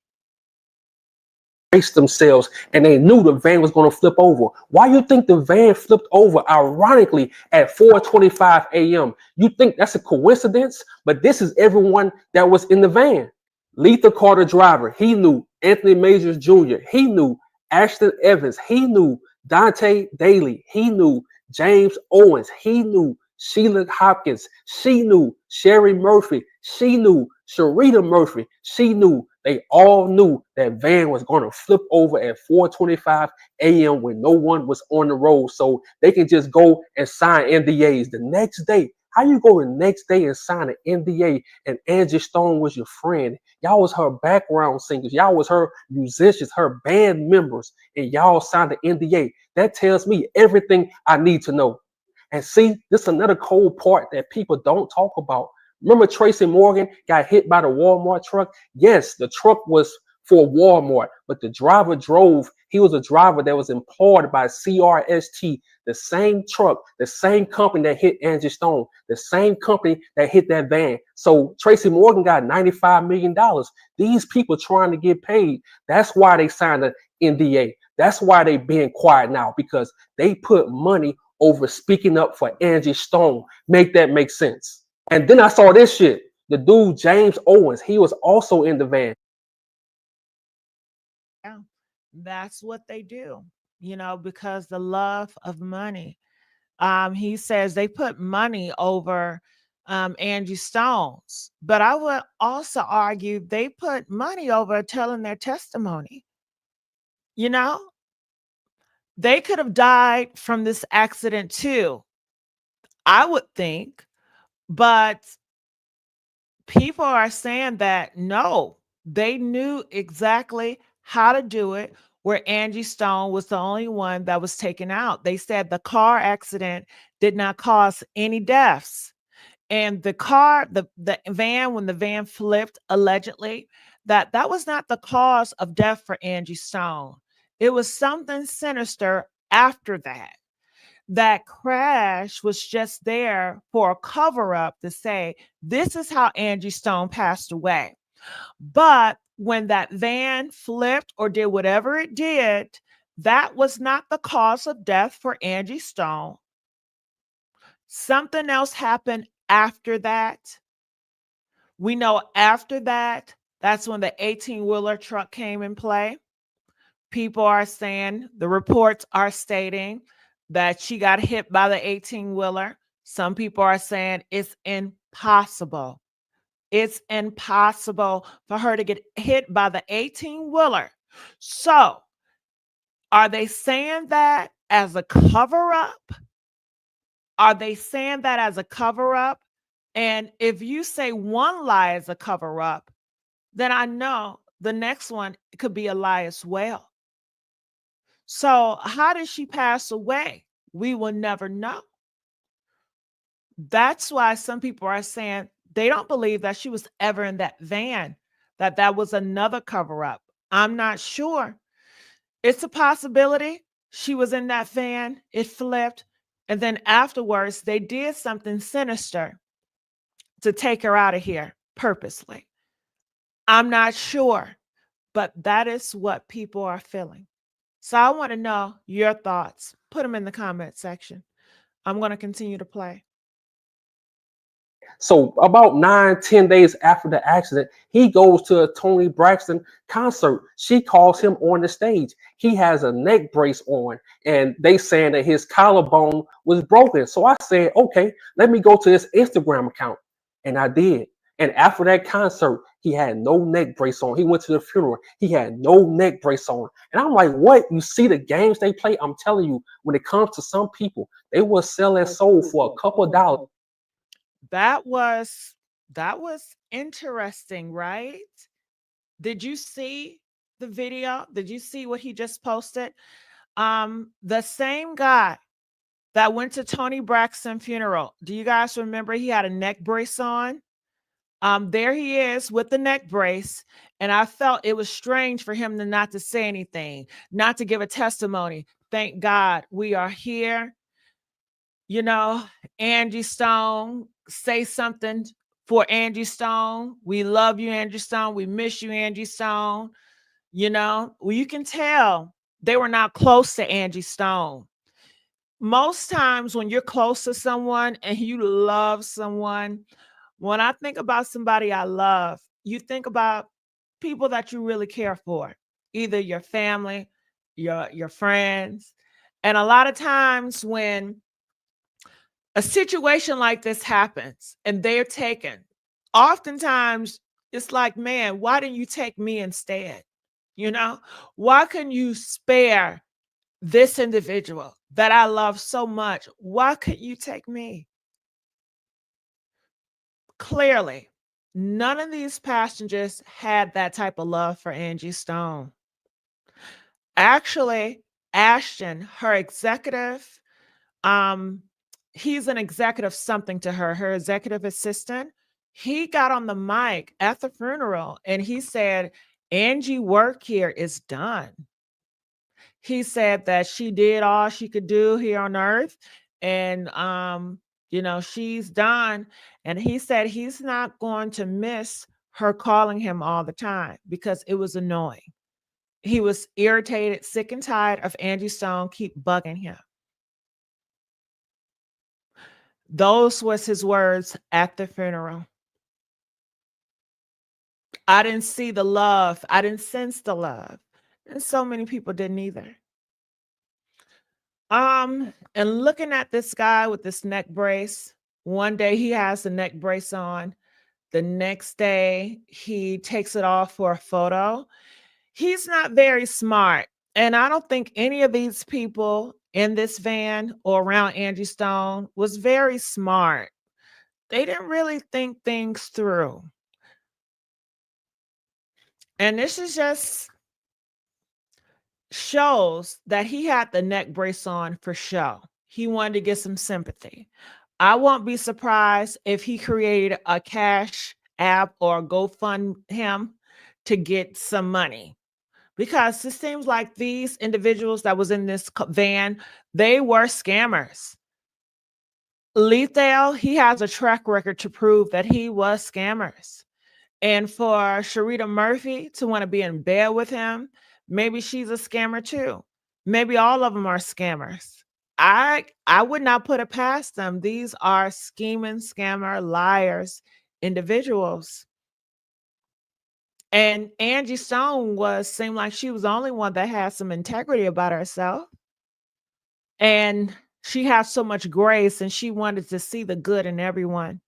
Brace themselves, and they knew the van was going to flip over. Why you think the van flipped over ironically at 4:25 a.m.? You think that's a coincidence? But this is everyone that was in the van. Letha Carter driver, he knew. Anthony Majors Jr., he knew. Ashton Evans, he knew. Dante Daly, he knew. James Owens, he knew. Sheila Hopkins, she knew. Sherry Murphy, she knew. Sharita Murphy, she knew. They all knew that van was going to flip over at 4:25 a.m. when no one was on the road, so they can just go and sign NDAs the next day. How you go the next day and sign an NDA, and Angie Stone was your friend? Y'all was her background singers. Y'all was her musicians, her band members, and y'all signed the NDA. That tells me everything I need to know. And see, this is another cold part that people don't talk about. Remember Tracy Morgan got hit by the Walmart truck? Yes, the truck was for Walmart, but the driver drove. He was a driver that was employed by CRST, the same truck, the same company that hit Angie Stone, the same company that hit that van. So Tracy Morgan got $95 million. These people trying to get paid. That's why they signed an NDA. That's why they being quiet now, because they put money over speaking up for Angie Stone. Make that make sense? And then I saw this shit. The dude, James Owens, he was also in the van. Yeah, that's what they do, because the love of money. He says they put money over Angie Stone's, but I would also argue they put money over telling their testimony. You know, they could have died from this accident too, I would think, but people are saying that no, they knew exactly how to do it, where Angie Stone was the only one that was taken out. They said the car accident did not cause any deaths. And the van, when the van flipped, allegedly, that was not the cause of death for Angie Stone. It was something sinister after that. That crash was just there for a cover up to say, this is how Angie Stone passed away. But when that van flipped or did whatever it did, that was not the cause of death for Angie Stone. Something else happened after that. We know after that, that's when the 18-wheeler truck came in play. People are saying, the reports are stating that she got hit by the 18-wheeler. Some people are saying it's impossible. It's impossible for her to get hit by the 18-wheeler. So, are they saying that as a cover up? Are they saying that as a cover up? And if you say one lie is a cover up, then I know the next one could be a lie as well. So, how did she pass away? We will never know. That's why some people are saying they don't believe that she was ever in that van, that was another cover up. I'm not sure. It's a possibility she was in that van, it flipped, and then afterwards they did something sinister to take her out of here purposely. I'm not sure, but that is what people are feeling. So I want to know your thoughts. Put them in the comment section. I'm going to continue to play. So about 9, 10 days after the accident, he goes to a Tony Braxton concert. She calls him on the stage. He has a neck brace on, and they saying that his collarbone was broken. So I said, okay, let me go to his Instagram account, and I did. And after that concert, he had no neck brace on. He went to the funeral. He had no neck brace on. And I'm like, what? You see the games they play? I'm telling you, when it comes to some people, they will sell their soul for a couple of dollars. That was interesting, right? Did you see the video? Did you see what he just posted? The same guy that went to Tony Braxton funeral. Do you guys remember he had a neck brace on? There he is with the neck brace, and I felt it was strange for him to not to say anything, not to give a testimony. Thank God we are here. You know, Angie Stone, say something for Angie Stone. We love you, Angie Stone. We miss you, Angie Stone. You know, well, you can tell they were not close to Angie Stone. Most times when you're close to someone and you love someone, when I think about somebody I love, you think about people that you really care for, either your family, your friends. And a lot of times when a situation like this happens and they're taken, oftentimes it's like, man, why didn't you take me instead? You know, why couldn't you spare this individual that I love so much? Why couldn't you take me? Clearly, none of these passengers had that type of love for Angie Stone. Actually, Ashton, her executive, um, he's an executive something to her, her executive assistant. He got on the mic at the funeral and he said, Angie work here is done. He said that she did all she could do here on earth, and you know, she's done. And he said he's not going to miss her calling him all the time because it was annoying. He was irritated, sick and tired of Angie Stone keep bugging him. Those was his words at the funeral. I didn't see the love. I didn't sense the love. And so many people didn't either. And looking at this guy with this neck brace, one day he has the neck brace on. The next day he takes it off for a photo. He's not very smart. And I don't think any of these people in this van or around Angie Stone was very smart. They didn't really think things through. And this is just shows that he had the neck brace on for show. He wanted to get some sympathy. I won't be surprised if he created a cash app or GoFund him to get some money, because it seems like these individuals that was in this van, they were scammers. Lethal, he has a track record to prove that he was scammers. And for Sharita Murphy to want to be in bed with him, maybe she's a scammer too. Maybe all of them are scammers. I would not put it past them. These are scheming, scammer, liars, individuals. And Angie Stone seemed like she was the only one that had some integrity about herself. And she has so much grace and she wanted to see the good in everyone.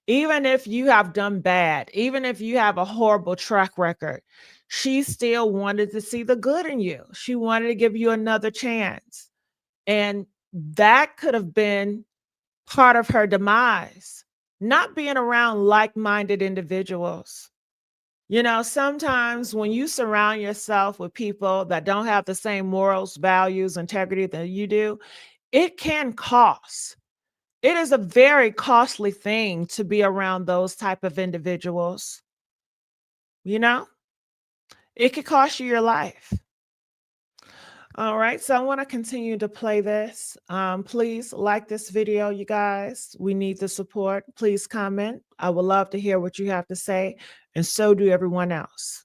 Even if you have done bad, even if you have a horrible track record, she still wanted to see the good in you. She wanted to give you another chance. And that could have been part of her demise, not being around like-minded individuals. You know, sometimes when you surround yourself with people that don't have the same morals, values, integrity that you do, it can cost. It is a very costly thing to be around those type of individuals. You know, it could cost you your life. All right, so I want to continue to play this. Please like this video, you guys. We need the support. Please comment. I would love to hear what you have to say, and so do everyone else.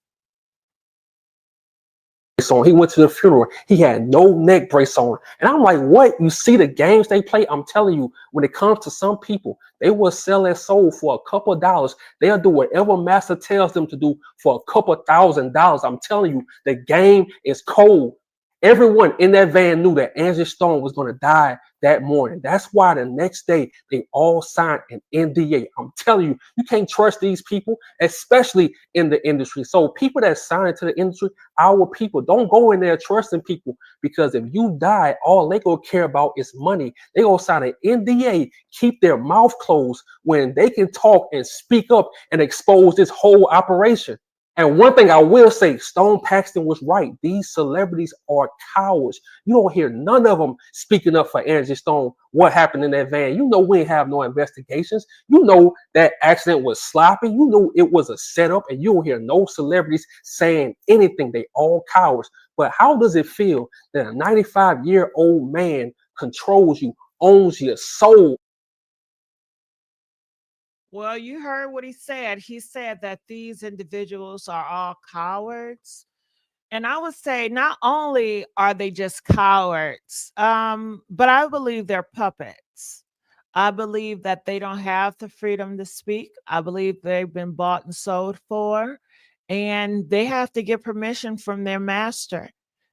on. He went to the funeral. He had no neck brace on. And I'm like, what? You see the games they play? I'm telling you, when it comes to some people, they will sell their soul for a couple of dollars. They'll do whatever master tells them to do for a couple $1,000. I'm telling you, the game is cold. Everyone in that van knew that Angie Stone was going to die that morning. That's why the next day they all signed an NDA. I'm telling you, you can't trust these people, especially in the industry. So people that sign into the industry, our people, don't go in there trusting people, because if you die, all they gonna care about is money. They gonna sign an NDA, keep their mouth closed when they can talk and speak up and expose this whole operation. And one thing I will say, Stone Paxton was right. These celebrities are cowards. You don't hear none of them speaking up for Angie Stone. What happened in that van? You know, we ain't have no investigations. You know that accident was sloppy. You know it was a setup, and you don't hear no celebrities saying anything. They all cowards. But how does it feel that a 95-year-old man controls you, owns your soul? Well, you heard what he said. He said that these individuals are all cowards. And I would say not only are they just cowards, but I believe they're puppets. I believe that they don't have the freedom to speak. I believe they've been bought and sold for, and they have to get permission from their master.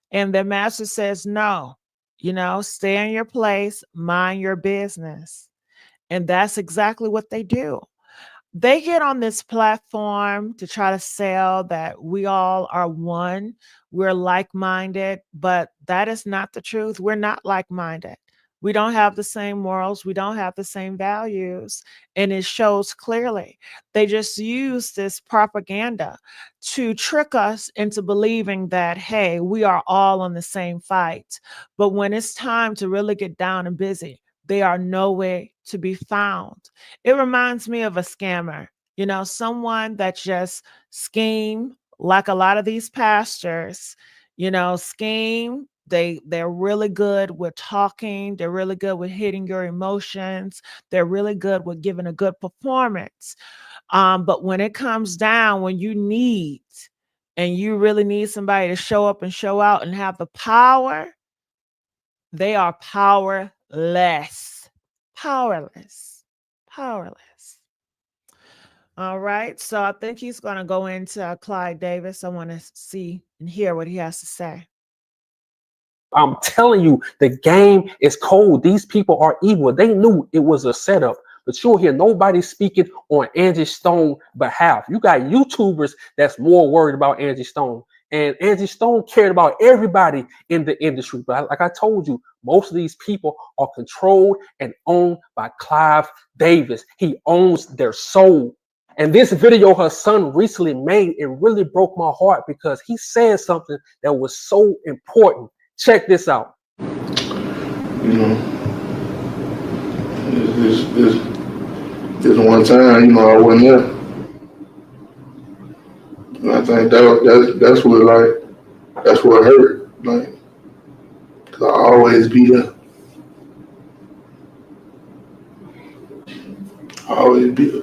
And their master says, no, stay in your place, mind your business. And that's exactly what they do. They get on this platform to try to sell that we all are one, we're like-minded, but that is not the truth. We're not like-minded. We don't have the same morals, we don't have the same values, and it shows clearly. They just use this propaganda to trick us into believing that, hey, we are all on the same fight. But when it's time to really get down and busy, they are nowhere to be found. It reminds me of a scammer, someone that just scheme like a lot of these pastors, scheme. They're really good with talking. They're really good with hitting your emotions. They're really good with giving a good performance. But when it comes down, when you need and you really need somebody to show up and show out and have the power, they are powerless. Powerless. Powerless. All right. So I think he's going to go into Clyde Davis. I want to see and hear what he has to say. I'm telling you, the game is cold. These people are evil. They knew it was a setup, but you'll hear nobody speaking on Angie Stone's behalf. You got YouTubers that's more worried about Angie Stone. And Angie Stone cared about everybody in the industry. But like I told you, most of these people are controlled and owned by Clive Davis. He owns their soul. And this video her son recently made, it really broke my heart because he said something that was so important. Check this out. This one time, I wasn't there. And I think that's what hurt. Like, 'cause I always be there. I always be there.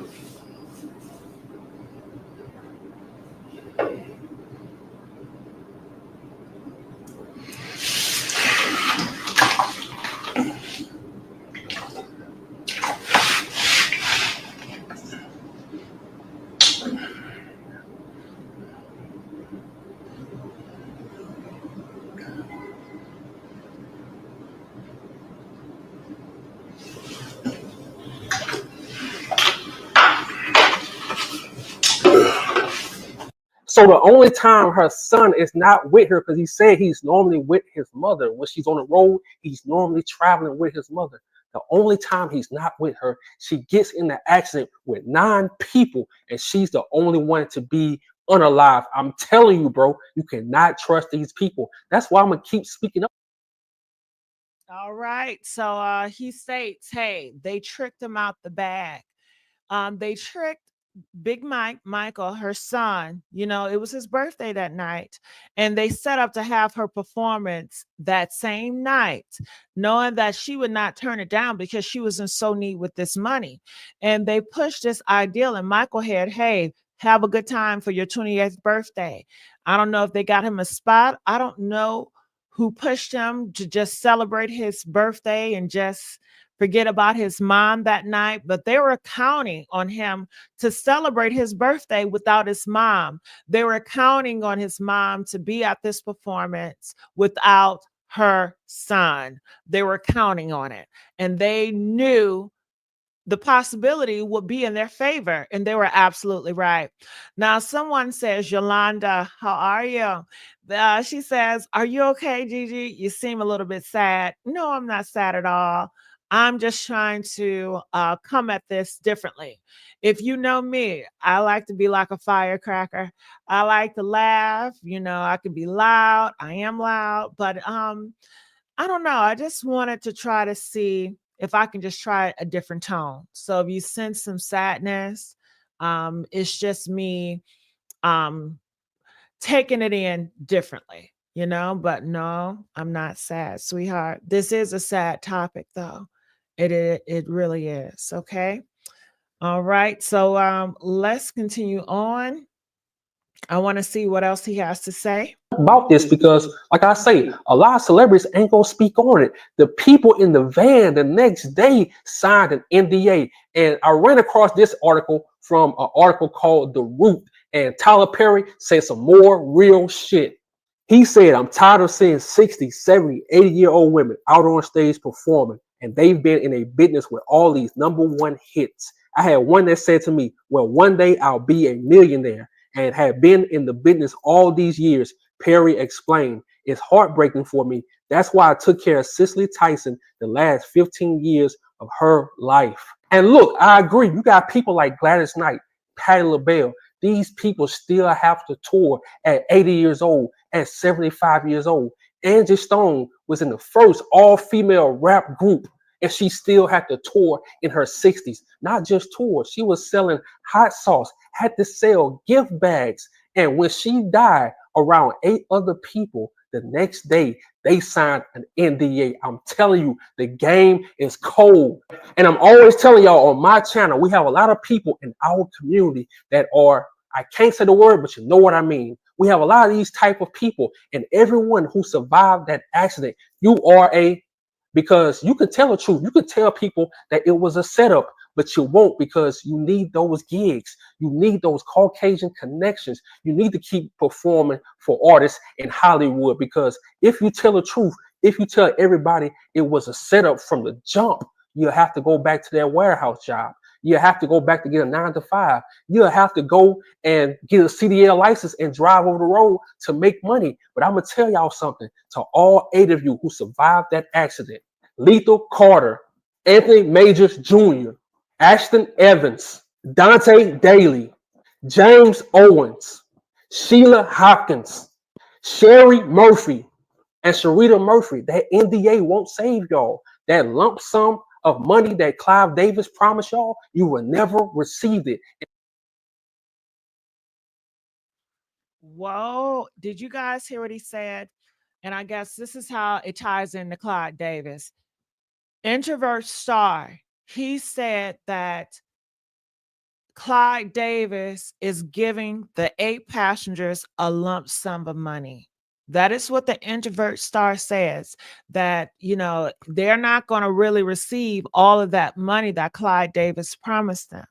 So the only time her son is not with her, because he said he's normally with his mother. When she's on the road, he's normally traveling with his mother. The only time he's not with her, she gets in the accident with 9 people, and she's the only one to be unalive. I'm telling you, bro, you cannot trust these people. That's why I'm going to keep speaking up. All right. So he states, hey, they tricked him out the bag. They tricked Big Michael, her son, it was his birthday that night. And they set up to have her performance that same night, knowing that she would not turn it down because she was in so need with this money. And they pushed this ideal in Michael's head, hey, have a good time for your 28th birthday. I don't know if they got him a spot. I don't know who pushed him to just celebrate his birthday and just forget about his mom that night, but they were counting on him to celebrate his birthday without his mom. They were counting on his mom to be at this performance without her son. They were counting on it, and they knew the possibility would be in their favor, and they were absolutely right. Now, someone says, Yolanda, how are you? She says, are you okay, Gigi? You seem a little bit sad. No, I'm not sad at all. I'm just trying to come at this differently. If you know me, I like to be like a firecracker. I like to laugh. You know, I can be loud. I am loud, but I don't know. I just wanted to try to see if I can just try a different tone. So if you sense some sadness, it's just me um taking it in differently, you know, but no, I'm not sad, sweetheart. This is a sad topic though. It really is. Okay. All right. So let's continue on. I want to see what else he has to say. About this because, like I say, a lot of celebrities ain't gonna speak on it. The people in the van the next day signed an NDA, and I ran across this article from an article called The Root, and Tyler Perry said some more real shit. He said, I'm tired of seeing 60, 70, 80-year-old women out on stage performing, and they've been in a business with all these #1 hits. I had one that said to me, well, one day I'll be a millionaire, and had been in the business all these years. Perry explained, it's heartbreaking for me. That's why I took care of Cicely Tyson the last 15 years of her life. And look, I agree. You got people like Gladys Knight, Patti LaBelle. These people still have to tour at 80 years old, at 75 years old. Angie Stone was in the first all-female rap group, and she still had to tour in her 60s. Not just tour, she was selling hot sauce, had to sell gift bags. And when she died, around 8 other people, the next day, they signed an NDA. I'm telling you, the game is cold. And I'm always telling y'all on my channel, we have a lot of people in our community that are, I can't say the word, but you know what I mean. We have a lot of these type of people, and everyone who survived that accident, you are because you could tell the truth. You could tell people that it was a setup, but you won't, because you need those gigs. You need those Caucasian connections. You need to keep performing for artists in Hollywood, because if you tell the truth, if you tell everybody it was a setup from the jump, you have to go back to that warehouse job. You have to go back to get a 9 to 5. You have to go and get a CDL license and drive over the road to make money. But I'm going to tell y'all something, to all 8 of you who survived that accident: Lethal Carter, Anthony Majors Jr., Ashton Evans, Dante Daly, James Owens, Sheila Hopkins, Sherry Murphy, and Sharita Murphy. That NDA won't save y'all. That lump sum of money that Clive Davis promised y'all, you will never receive it. Whoa, did you guys hear what he said? And I guess this is how it ties into Clyde Davis. Introvert star. He said that Clyde Davis is giving the 8 passengers a lump sum of money. That is what the introvert star says, that, you know, they're not going to really receive all of that money that Clyde Davis promised them.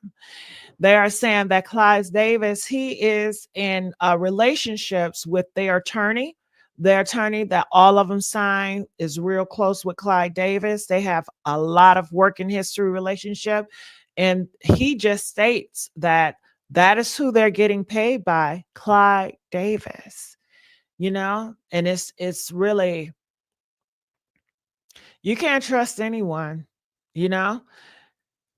They are saying that Clyde Davis, he is in relationships with their attorney. Their attorney that all of them signed is real close with Clyde Davis. They have a lot of working history relationship. And he just states that that is who they're getting paid by, Clyde Davis. You know, and it's really, you can't trust anyone, you know.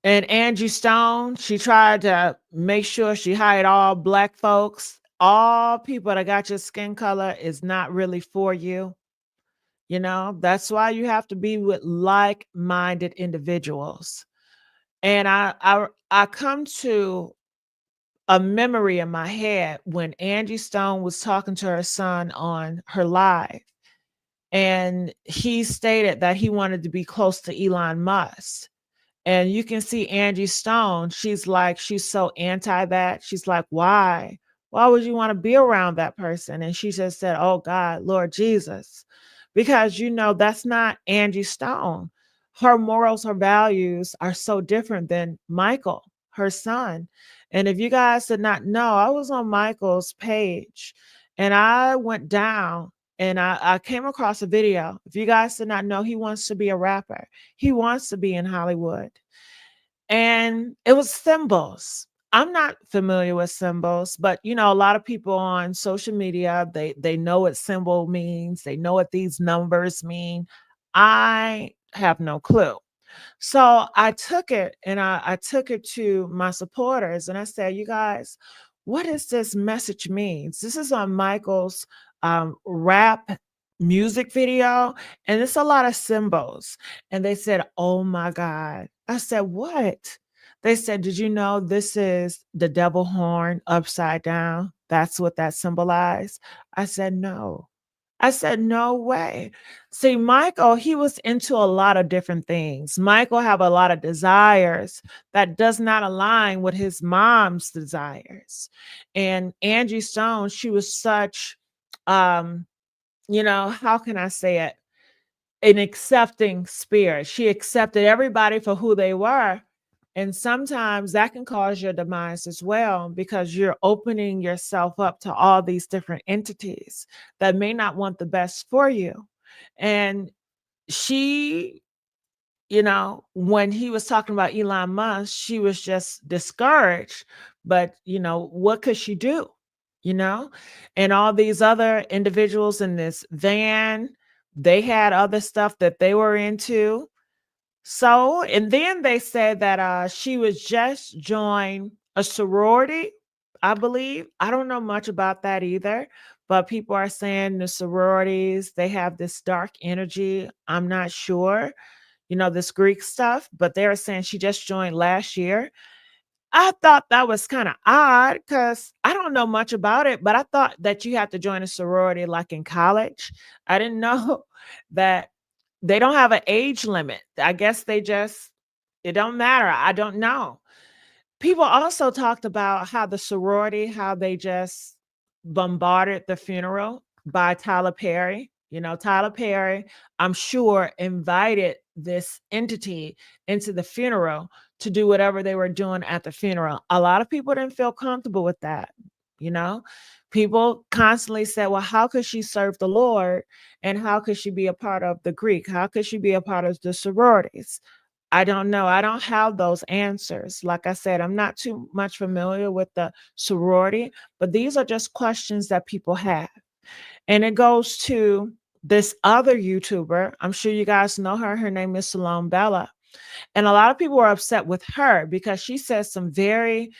And Angie Stone, she tried to make sure she hired all Black folks. All people that got your skin color is not really for you. You know, that's why you have to be with like-minded individuals. And I come to a memory in my head when Angie Stone was talking to her son on her live. And he stated that he wanted to be close to Elon Musk. And you can see Angie Stone. She's like, she's so anti that. She's like, why? Why would you want to be around that person? And she just said, oh God, Lord Jesus. Because, you know, that's not Angie Stone. Her morals, her values are so different than Michael, her son. And if you guys did not know, I was on Michael's page and I went down and I came across a video. If you guys did not know, he wants to be a rapper. He wants to be in Hollywood. And it was symbols. I'm not familiar with symbols, but you know, a lot of people on social media, they know what symbol means. They know what these numbers mean. I have no clue. So I took it and I took it to my supporters and I said, you guys, what does this message mean? This is on Michael's rap music video, and it's a lot of symbols. And they said, oh my God. I said, what? They said, did you know this is the devil horn upside down? That's what that symbolized. I said, no. I said, no way. See, Michael, he was into a lot of different things. Michael have a lot of desires that does not align with his mom's desires. And Angie Stone, she was such, you know, how can I say it? An accepting spirit. She accepted everybody for who they were. And sometimes that can cause your demise as well because you're opening yourself up to all these different entities that may not want the best for you. And she, you know, when he was talking about Elon Musk, she was just discouraged. But, you know, what could she do? You know, and all these other individuals in this van, they had other stuff that they were into. So, and then they said that she was just joined a sorority, I believe. I don't know much about that either, but people are saying the sororities, they have this dark energy. I'm not sure, you know, this Greek stuff, but they're saying she just joined last year. I thought that was kind of odd because I don't know much about it, but I thought that you had to join a sorority like in college. I didn't know that they don't have an age limit. I guess they just, it don't matter. I don't know. People also talked about how the sorority, how they just bombarded the funeral by Tyler Perry. You know, Tyler Perry, I'm sure, invited this entity into the funeral to do whatever they were doing at the funeral. A lot of people didn't feel comfortable with that. You know, people constantly said, well, how could she serve the Lord? And how could she be a part of the Greek? How could she be a part of the sororities? I don't know. I don't have those answers. Like I said, I'm not too much familiar with the sorority, but these are just questions that people have. And it goes to this other YouTuber. I'm sure you guys know her. Her name is Salome Bella. And a lot of people were upset with her because she says some very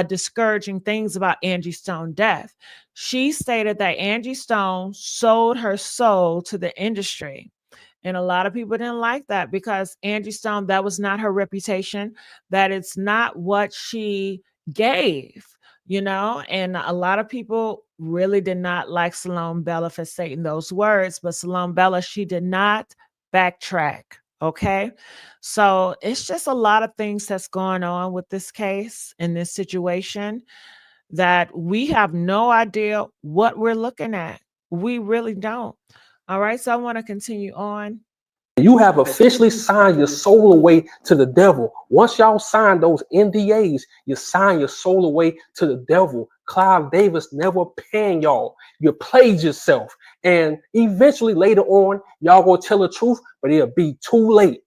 discouraging things about Angie Stone's death. She stated that Angie Stone sold her soul to the industry. And a lot of people didn't like that because Angie Stone, that was not her reputation, that it's not what she gave, you know? And a lot of people really did not like Salome Bella for saying those words, but Salome Bella, she did not backtrack. Okay. So it's just a lot of things that's going on with this case in this situation that we have no idea what we're looking at. We really don't. All right. So I want to continue on. You have officially signed your soul away to the devil. Once y'all sign those NDAs, you sign your soul away to the devil. Clive Davis never paying y'all. You played yourself. And eventually later on, y'all gonna tell the truth, but it'll be too late.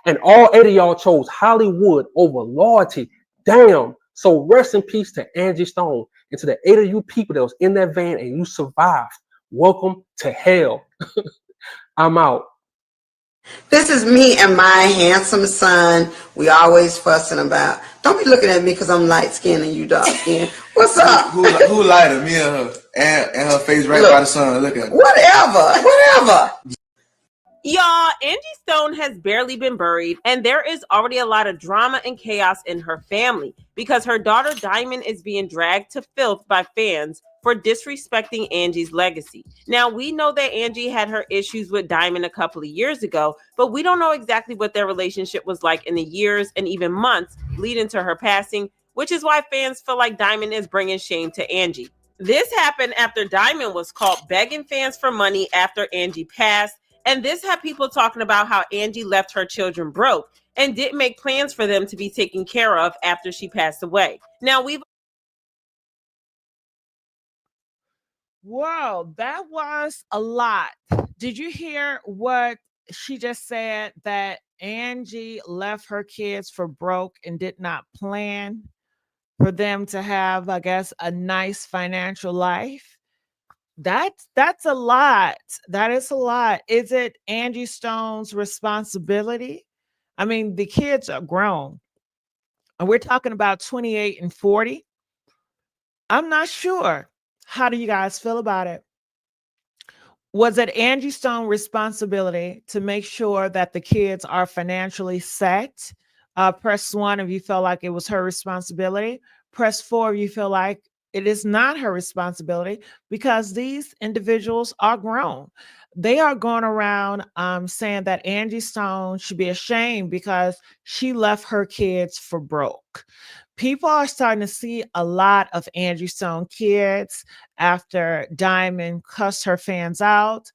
And all 8 of y'all chose Hollywood over loyalty. Damn. So rest in peace to Angie Stone and to the 8 of you people that was in that van and you survived. Welcome to hell. I'm out. This is me and my handsome son. We always fussing about. Don't be looking at me because I'm light skinned and you dark skinned. What's up? Who lighter, me or her? And her face right by the sun. Look at her. Whatever. Y'all, Angie Stone has barely been buried, and there is already a lot of drama and chaos in her family because her daughter Diamond is being dragged to filth by fans for disrespecting Angie's legacy. Now, we know that Angie had her issues with Diamond a couple of years ago, but we don't know exactly what their relationship was like in the years and even months leading to her passing, which is why fans feel like Diamond is bringing shame to Angie. This happened after Diamond was caught begging fans for money after Angie passed, and this had people talking about how Angie left her children broke and didn't make plans for them to be taken care of after she passed away. Now, Whoa, that was a lot. Did you hear what she just said? That Angie left her kids for broke and did not plan for them to have, I guess, a nice financial life. That's a lot. That is a lot. Is it Angie Stone's responsibility? I mean, the kids are grown. And we're talking about 28 and 40. I'm not sure. How do you guys feel about it? Was it Angie Stone's responsibility to make sure that the kids are financially set? Press 1 if you feel like it was her responsibility. Press 4 if you feel like it is not her responsibility, because these individuals are grown. They are going around saying that Angie Stone should be ashamed because she left her kids for broke. People are starting to see a lot of Angie Stone kids after Diamond cussed her fans out.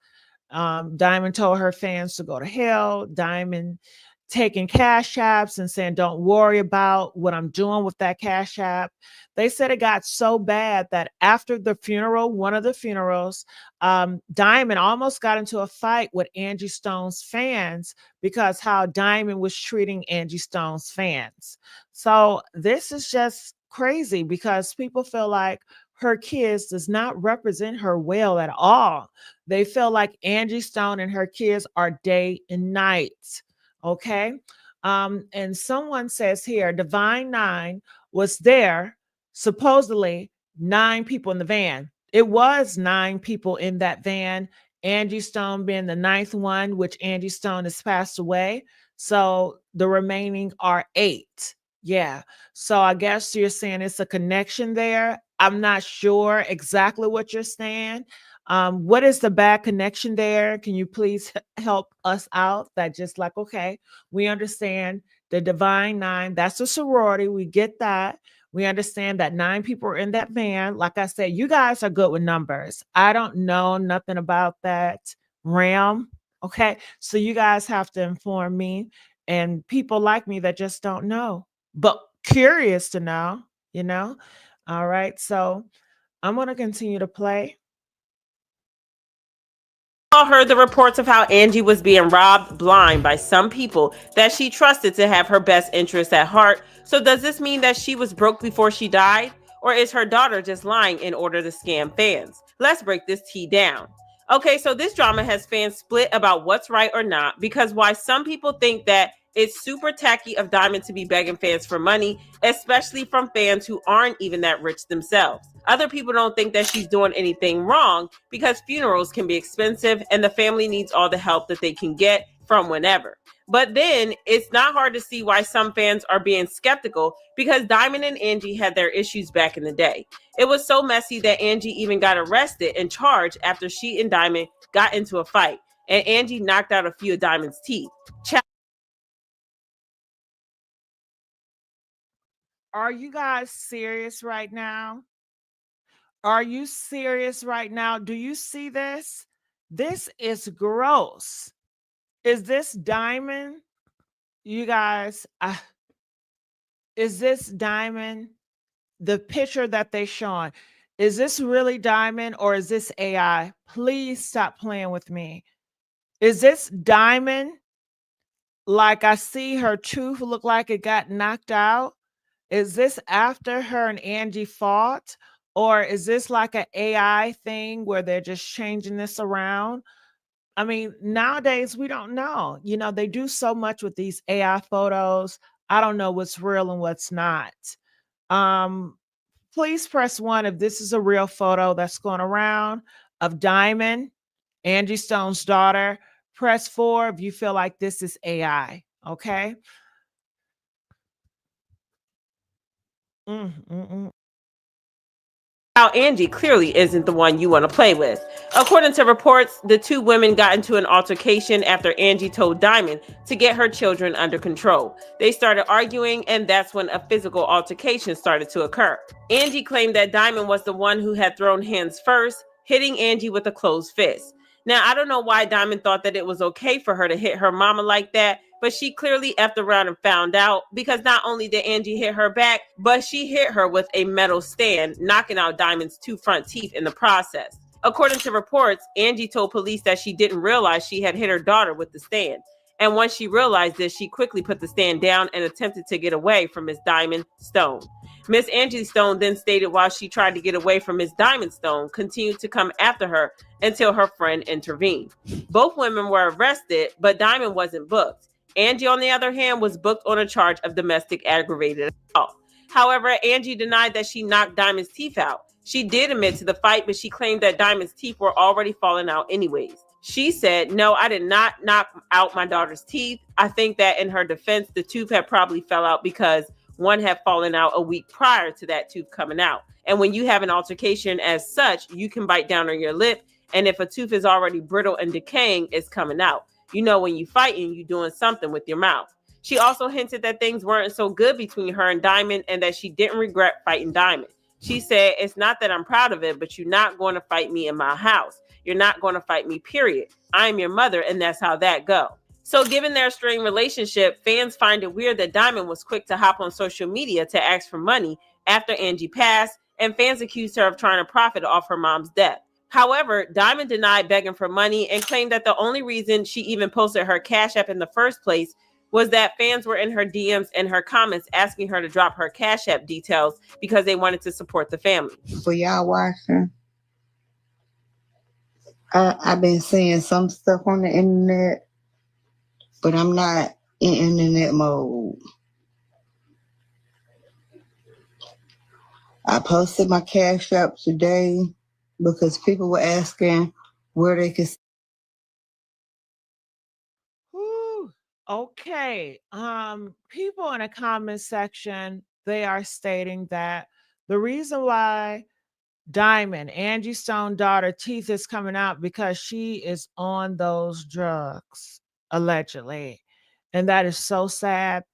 Diamond told her fans to go to hell. Diamond taking cash apps and saying, don't worry about what I'm doing with that cash app. They said it got so bad that after the funeral, one of the funerals, Diamond almost got into a fight with Angie Stone's fans because how Diamond was treating Angie Stone's fans. So this is just crazy because people feel like her kids does not represent her well at all. They feel like Angie Stone and her kids are day and night. Okay. And someone says here, Divine Nine was there, supposedly 9 people in the van. It was 9 people in that van. Angie Stone being the 9th one, which Angie Stone has passed away. So the remaining are 8. Yeah. So I guess you're saying it's a connection there. I'm not sure exactly what you're saying. What is the bad connection there? Can you please help us out? That just like, okay, we understand the Divine Nine. That's a sorority. We get that. We understand that 9 people are in that van. Like I said, you guys are good with numbers. I don't know nothing about that realm. Okay. So you guys have to inform me and people like me that just don't know, but curious to know, you know? All right. So I'm going to continue to play. all heard the reports of how Angie was being robbed blind by some people that she trusted to have her best interests at heart. So does this mean that she was broke before she died? Or is her daughter just lying in order to scam fans? Let's break this tea down. Okay, so this drama has fans split about what's right or not, because why some people think that it's super tacky of Diamond to be begging fans for money, especially from fans who aren't even that rich themselves. Other people don't think that she's doing anything wrong because funerals can be expensive and the family needs all the help that they can get from whenever. But then it's not hard to see why some fans are being skeptical because Diamond and Angie had their issues back in the day. It was so messy that Angie even got arrested and charged after she and Diamond got into a fight, and Angie knocked out a few of Diamond's teeth. Are you guys serious right now? Are you serious right now? Do you see this? This is gross. Is this Diamond? You guys, is this Diamond? The picture that they showing, is this really Diamond or is this AI? Please stop playing with me. Is this Diamond? Like I see her tooth look like it got knocked out. Is this after her and Angie fought? Or is this like an AI thing where they're just changing this around? I mean, nowadays we don't know. You know, they do so much with these AI photos. I don't know what's real and what's not. Um, Please press 1 if this is a real photo that's going around of Diamond, Angie Stone's daughter. Press 4 if you feel like this is AI. Okay. Mm, mm, mm. How Angie clearly isn't the one you want to play with. According to reports, the two women got into an altercation after Angie told Diamond to get her children under control. They started arguing, and that's when a physical altercation started to occur. Angie claimed that Diamond was the one who had thrown hands first, hitting Angie with a closed fist. Now, I don't know why Diamond thought that it was okay for her to hit her mama like that, but she clearly effed around and found out, because not only did Angie hit her back, but she hit her with a metal stand, knocking out Diamond's 2 front teeth in the process. According to reports, Angie told police that she didn't realize she had hit her daughter with the stand. And once she realized this, she quickly put the stand down and attempted to get away from Miss Diamond Stone. Miss Angie Stone then stated while she tried to get away from Miss Diamond Stone, continued to come after her until her friend intervened. Both women were arrested, but Diamond wasn't booked. Angie, on the other hand, was booked on a charge of domestic aggravated assault. However, Angie denied that she knocked Diamond's teeth out. She did admit to the fight, but she claimed that Diamond's teeth were already falling out anyways. She said, "No, I did not knock out my daughter's teeth. I think that in her defense, the tooth had probably fell out because one had fallen out a week prior to that tooth coming out. And when you have an altercation as such, you can bite down on your lip. And if a tooth is already brittle and decaying, it's coming out. You know, when you fighting, you're doing something with your mouth." She also hinted that things weren't so good between her and Diamond and that she didn't regret fighting Diamond. She said, "It's not that I'm proud of it, but you're not going to fight me in my house. You're not going to fight me, period. I'm your mother, and that's how that go." So given their strained relationship, fans find it weird that Diamond was quick to hop on social media to ask for money after Angie passed, and fans accused her of trying to profit off her mom's death. However, Diamond denied begging for money and claimed that the only reason she even posted her Cash App in the first place was that fans were in her DMs and her comments asking her to drop her Cash App details because they wanted to support the family. For y'all watching, I've been seeing some stuff on the internet, but I'm not in internet mode. I posted my Cash App today because people were asking where they could. Whew. Okay. People in the comment section, they are stating that the reason why Diamond, Angie Stone's daughter, teeth is coming out because she is on those drugs, allegedly. And that is so sad.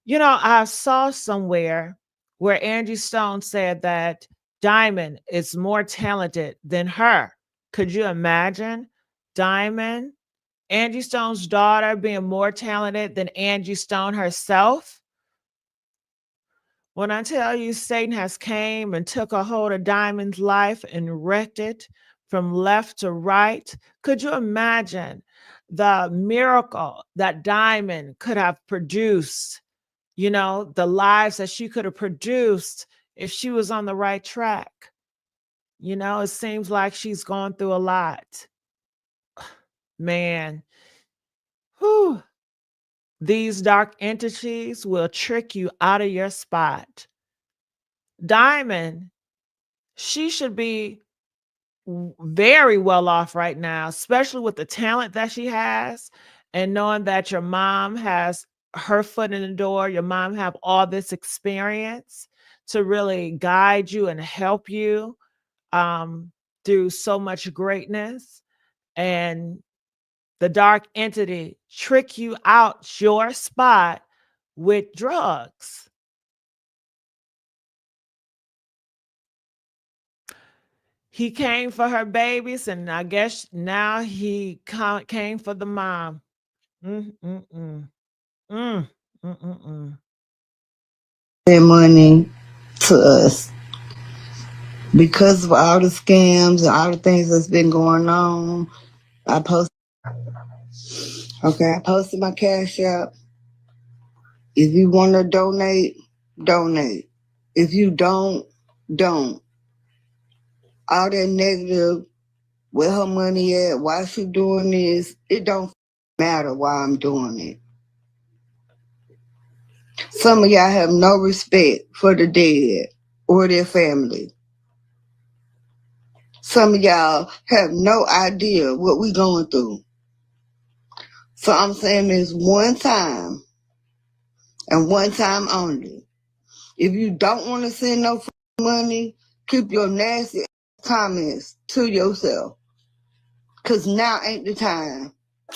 You know, I saw somewhere where Angie Stone said that Diamond is more talented than her. Could you imagine Diamond, Angie Stone's daughter, being more talented than Angie Stone herself? When I tell you Satan has came and took a hold of Diamond's life and wrecked it from left to right, could you imagine the miracle that Diamond could have produced? You know, the lives that she could have produced if she was on the right track. You know, it seems like she's gone through a lot. Man, whew. These dark entities will trick you out of your spot. Diamond, she should be very well off right now, especially with the talent that she has and knowing that your mom has her foot in the door, your mom have all this experience to really guide you and help you through so much greatness. And the dark entity trick you out your spot with drugs. He came for her babies, and I guess now he came for the mom. Their money to us because of all the scams and all the things that's been going on. I posted my Cash App. If you want to donate, donate. If you don't. All that negative, where her money at, why she doing this, it don't matter why I'm doing it. Some of y'all have no respect for the dead or their family. Some of y'all have no idea what we going through. So I'm saying this one time and one time only. If you don't want to send no money, keep your nasty comments to yourself. Because now ain't the time.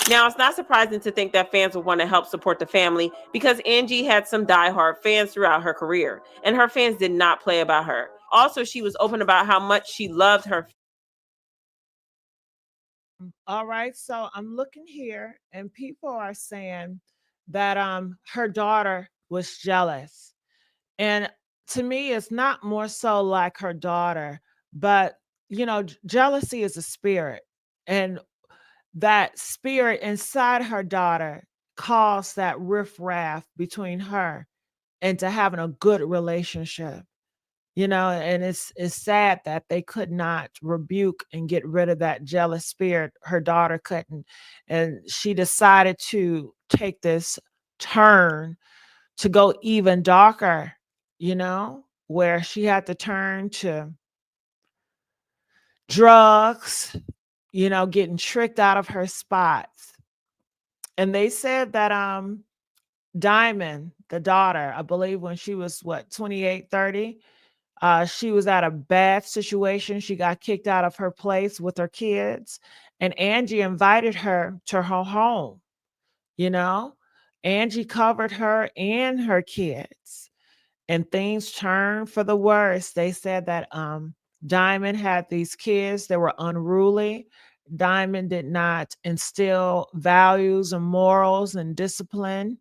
Now, it's not surprising to think that fans would want to help support the family because Angie had some diehard fans throughout her career, and her fans did not play about her. Also, she was open about how much she loved her. All right, so I'm looking here, and people are saying that her daughter was jealous. And to me, it's not more so like her daughter, but jealousy is a spirit. And that spirit inside her daughter caused that riffraff between her and to having a good relationship. And it's sad that they could not rebuke and get rid of that jealous spirit. Her daughter couldn't, and she decided to take this turn to go even darker, where she had to turn to drugs, getting tricked out of her spots. And they said that Diamond, the daughter, I believe when she was 28, 30, she was at a bad situation. She got kicked out of her place with her kids, and Angie invited her to her home. Angie covered her and her kids, and things turned for the worse. They said that Diamond had these kids that were unruly. Diamond did not instill values and morals and discipline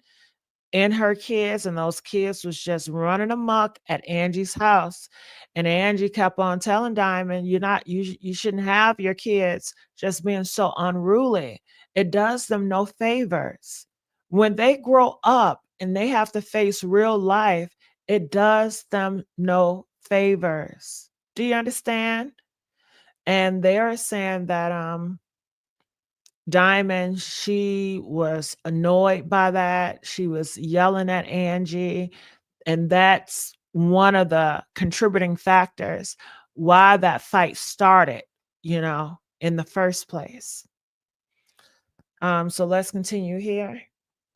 in her kids, and those kids was just running amok at Angie's house. And Angie kept on telling Diamond, you shouldn't have your kids just being so unruly. It does them no favors. When they grow up and they have to face real life, it does them no favors. Do you understand? And they are saying that Diamond, she was annoyed by that. She was yelling at Angie. And that's one of the contributing factors why that fight started, in the first place. So let's continue here.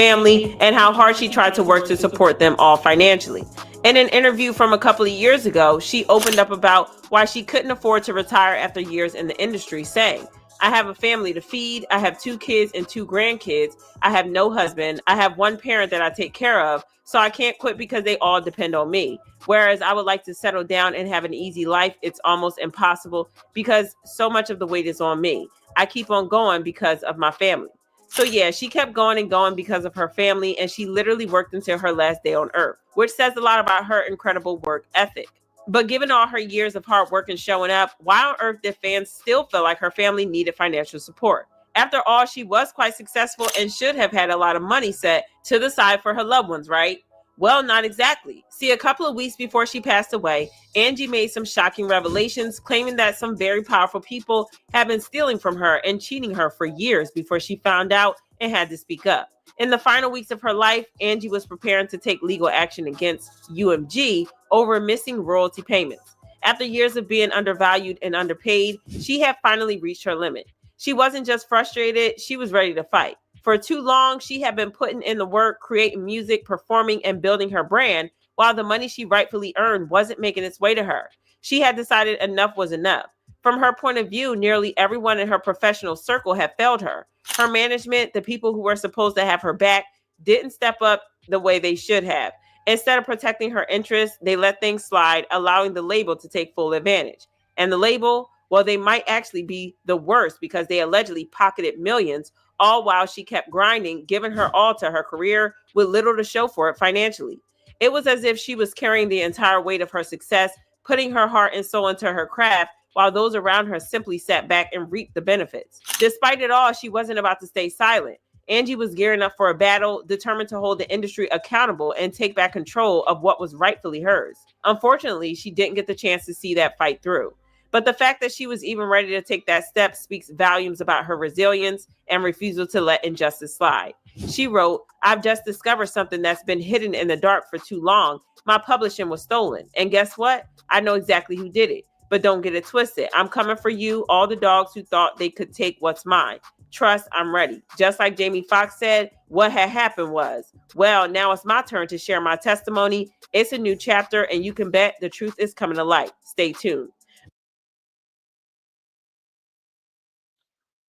Family and how hard she tried to work to support them all financially. In an interview from a couple of years ago, she opened up about why she couldn't afford to retire after years in the industry, saying, I have a family to feed. I have 2 kids and 2 grandkids. I have no husband. I have one parent that I take care of. So I can't quit because they all depend on me. Whereas I would like to settle down and have an easy life. It's almost impossible because so much of the weight is on me. I keep on going because of my family. So yeah, she kept going and going because of her family, and she literally worked until her last day on earth, which says a lot about her incredible work ethic. But given all her years of hard work and showing up, why on earth did fans still feel like her family needed financial support? After all, she was quite successful and should have had a lot of money set to the side for her loved ones, right? Well, not exactly. See, a couple of weeks before she passed away, Angie made some shocking revelations, claiming that some very powerful people had been stealing from her and cheating her for years before she found out and had to speak up. In the final weeks of her life, Angie was preparing to take legal action against UMG over missing royalty payments. After years of being undervalued and underpaid, she had finally reached her limit. She wasn't just frustrated, she was ready to fight. For too long, she had been putting in the work, creating music, performing, and building her brand, while the money she rightfully earned wasn't making its way to her. She had decided enough was enough. From her point of view, nearly everyone in her professional circle had failed her. Her management, the people who were supposed to have her back, didn't step up the way they should have. Instead of protecting her interests, they let things slide, allowing the label to take full advantage. And the label, well, they might actually be the worst because they allegedly pocketed millions, all while she kept grinding, giving her all to her career with little to show for it financially. It was as if she was carrying the entire weight of her success, putting her heart and soul into her craft, while those around her simply sat back and reaped the benefits. Despite it all, she wasn't about to stay silent. Angie was gearing up for a battle, determined to hold the industry accountable and take back control of what was rightfully hers. Unfortunately, she didn't get the chance to see that fight through. But the fact that she was even ready to take that step speaks volumes about her resilience and refusal to let injustice slide. She wrote, I've just discovered something that's been hidden in the dark for too long. My publishing was stolen. And guess what? I know exactly who did it. But don't get it twisted. I'm coming for you, all the dogs who thought they could take what's mine. Trust, I'm ready. Just like Jamie Foxx said, what had happened was, well, now it's my turn to share my testimony. It's a new chapter, and you can bet the truth is coming to light. Stay tuned.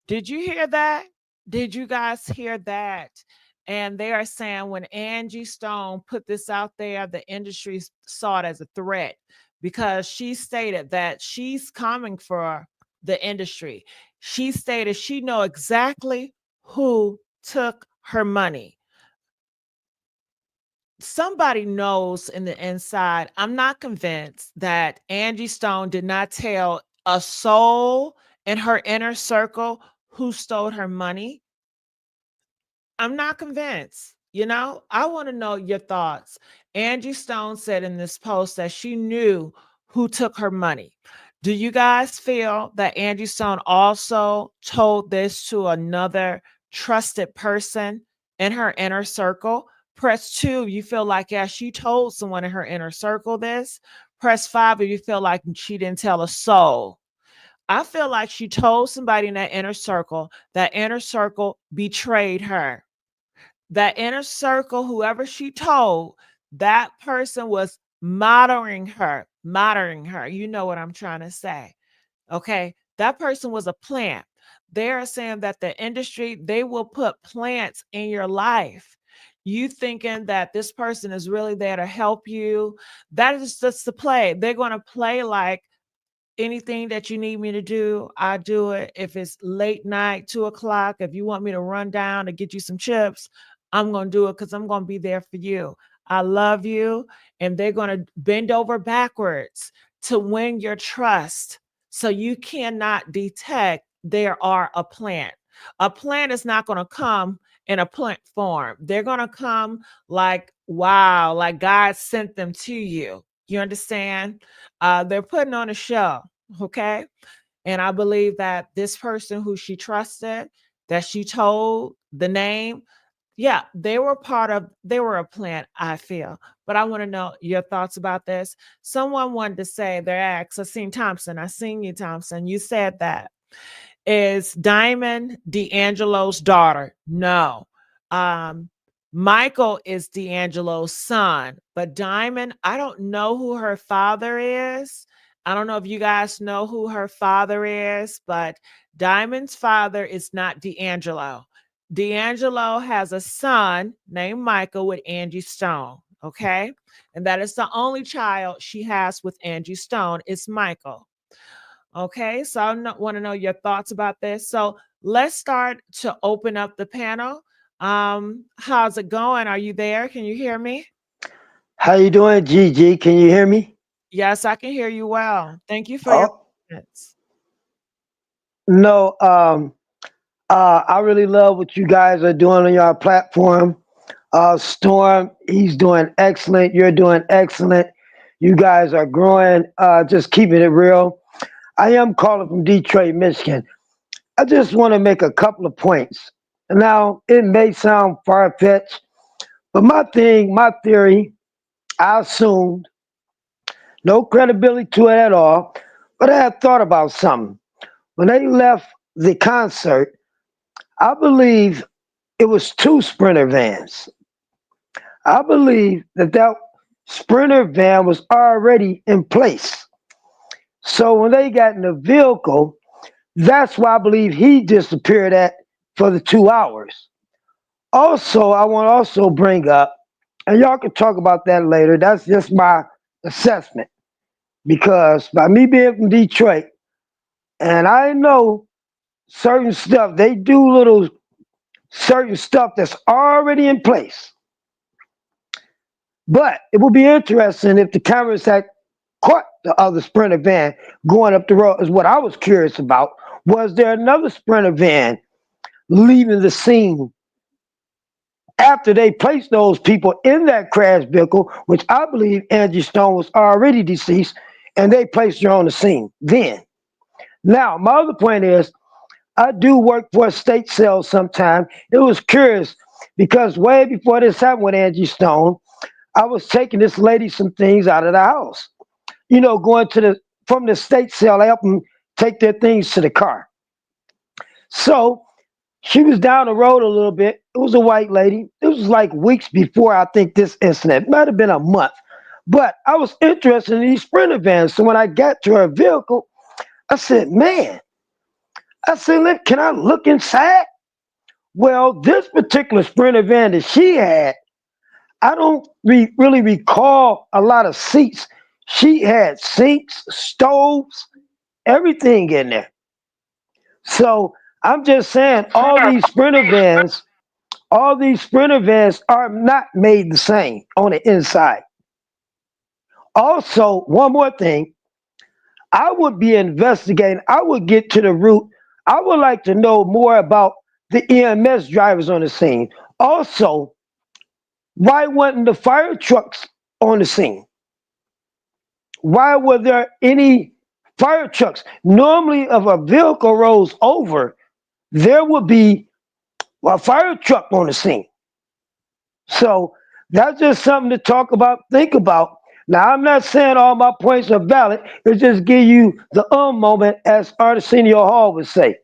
Did you hear that? Did you guys hear that? And they are saying when Angie Stone put this out there, the industry saw it as a threat because she stated that she's coming for the industry. She stated she know exactly who took her money. Somebody knows in the inside. I'm not convinced that Angie Stone did not tell a soul in her inner circle who stole her money. I'm not convinced. I want to know your thoughts. Angie Stone said in this post that she knew who took her money. Do you guys feel that Angie Stone also told this to another trusted person in her inner circle? Press 2 if you feel like, yeah, she told someone in her inner circle this. Press 5 if you feel like she didn't tell a soul. I feel like she told somebody in that inner circle betrayed her. That inner circle, whoever she told, that person was monitoring her. You know what I'm trying to say. Okay. That person was a plant. They're saying that the industry, they will put plants in your life. You thinking that this person is really there to help you. That is just the play. They're going to play like, anything that you need me to do, I do it. If it's late night, 2:00, if you want me to run down to get you some chips, I'm going to do it because I'm going to be there for you. I love you. And they're going to bend over backwards to win your trust. So you cannot detect there are a plant. A plant is not going to come in a plant form. They're going to come like, wow, like God sent them to you. You understand? They're putting on a show, okay? And I believe that this person who she trusted, that she told the name, yeah, they were a plant, I feel. But I want to know your thoughts about this. Someone wanted to say, their ex, I seen you, Thompson. You said that. Is Diamond D'Angelo's daughter? No. Michael is D'Angelo's son, but Diamond, I don't know who her father is. I don't know if you guys know who her father is, but Diamond's father is not D'Angelo. D'Angelo has a son named Michael with Angie Stone, okay? And that is the only child she has with Angie Stone is Michael. Okay, so I want to know your thoughts about this. So let's start to open up the panel. How's it going? Are you there? Can you hear me? How you doing, Gigi? Can you hear me? Yes, I can hear you well. Thank you for your Oh comments. no, I really love what you guys are doing on your platform. Storm, he's doing excellent. You're doing excellent. You guys are growing. Just keeping it real. I am calling from Detroit, Michigan. I just want to make a couple of points. Now, it may sound far fetched, but my theory, I assumed no credibility to it at all, but I had thought about something. When they left the concert, I believe it was 2 Sprinter vans. I believe that Sprinter van was already in place. So when they got in the vehicle, that's why I believe he disappeared for the 2 hours. Also, I want to also bring up, and y'all can talk about that later. That's just my assessment. Because by me being from Detroit, and I know certain stuff, they do little certain stuff that's already in place. But it would be interesting if the cameras had caught the other Sprinter van going up the road, is what I was curious about. Was there another Sprinter van leaving the scene after they placed those people in that crash vehicle, which I believe Angie Stone was already deceased, and they placed her on the scene then? Now, my other point is, I do work for a state sale sometime. It was curious because way before this happened with Angie Stone, I was taking this lady some things out of the house. Going from the state sale, I help them take their things to the car. So She was down the road a little bit. It was a white lady. It was like weeks before I think this incident. It might have been a month. But I was interested in these Sprinter vans. So when I got to her vehicle, I said, man, I said, can I look inside? Well, this particular Sprinter van that she had, I don't really recall a lot of seats. She had sinks, stoves, everything in there. So I'm just saying, all these Sprinter vans are not made the same on the inside. Also, one more thing, I would be investigating, I would get to the root. I would like to know more about the EMS drivers on the scene. Also, why wasn't the fire trucks on the scene? Why were there any fire trucks? Normally, if a vehicle rolls over, there would be a fire truck on the scene. So that's just something to talk about, think about. Now, I'm not saying all my points are valid. It just give you the moment, as Arsenio Hall would say.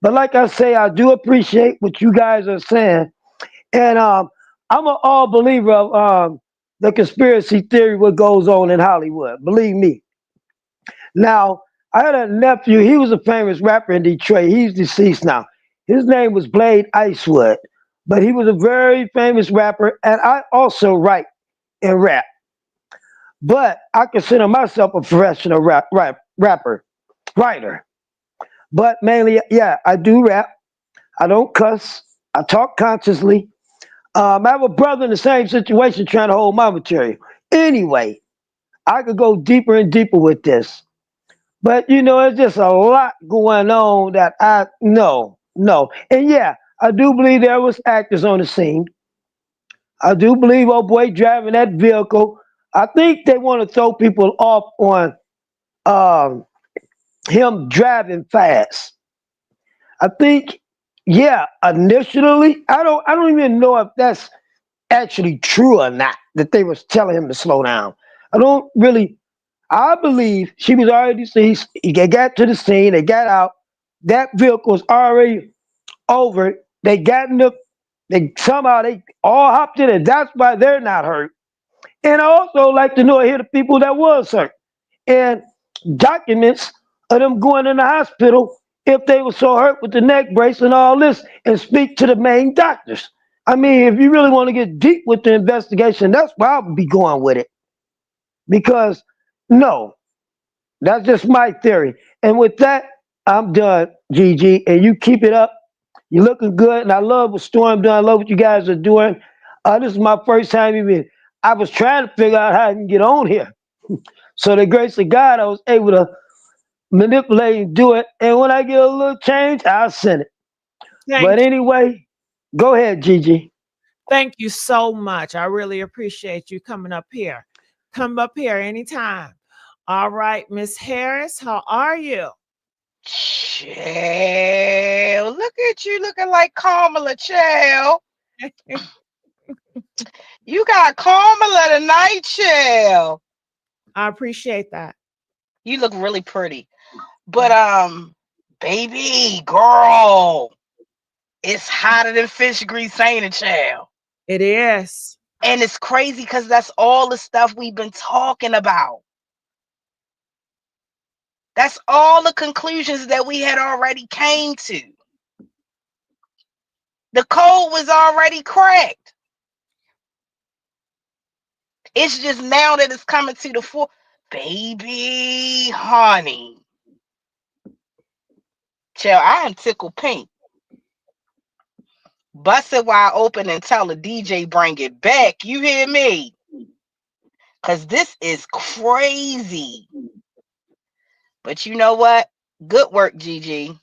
But like I say, I do appreciate what you guys are saying. And I'm an all believer of the conspiracy theory, what goes on in Hollywood. Believe me. Now, I had a nephew. He was a famous rapper in Detroit. He's deceased now. His name was Blade Icewood. But he was a very famous rapper. And I also write and rap. But I consider myself a professional rapper, writer. But mainly, yeah, I do rap. I don't cuss. I talk consciously. I have a brother in the same situation trying to hold my material. Anyway, I could go deeper and deeper with this. But you know, it's just a lot going on that I know. And yeah, I do believe there was actors on the scene. I do believe old boy driving that vehicle. I think they want to throw people off on um, him driving fast. I think, yeah, initially, I don't even know if that's actually true or not, that they was telling him to slow down. I don't really. I believe she was already deceased. He got to the scene. They got out. That vehicle was already over. They got in the. They somehow they all hopped in it. That's why they're not hurt. And I also like to know here the people that was hurt and documents of them going in the hospital if they were so hurt with the neck brace and all this, and speak to the main doctors. I mean, if you really want to get deep with the investigation, that's where I would be going with it. Because no, that's just my theory. And with that, I'm done, Gigi. And you keep it up. You're looking good. And I love what Storm doing. I love what you guys are doing. This is my first time even. I was trying to figure out how I can get on here. So the grace of God, I was able to manipulate and do it. And when I get a little change, I'll send it. But Thank you. anyway, go ahead, Gigi. Thank you so much. I really appreciate you coming up here. Come up here anytime. All right, Miss Harris, how are you? Chill. Look at you looking like Kamala, chill. You got Kamala tonight, chill. I appreciate that. You look really pretty. But baby, girl, it's hotter than fish grease, ain't it, child? It is. And it's crazy because that's all the stuff we've been talking about. That's all the conclusions that we had already came to. The code was already cracked. It's just now that it's coming to the fore. Baby, honey. Chill, I am tickled pink. Bust it wide open and tell the DJ bring it back. You hear me? Because this is crazy. But you know what? Good work, Gigi.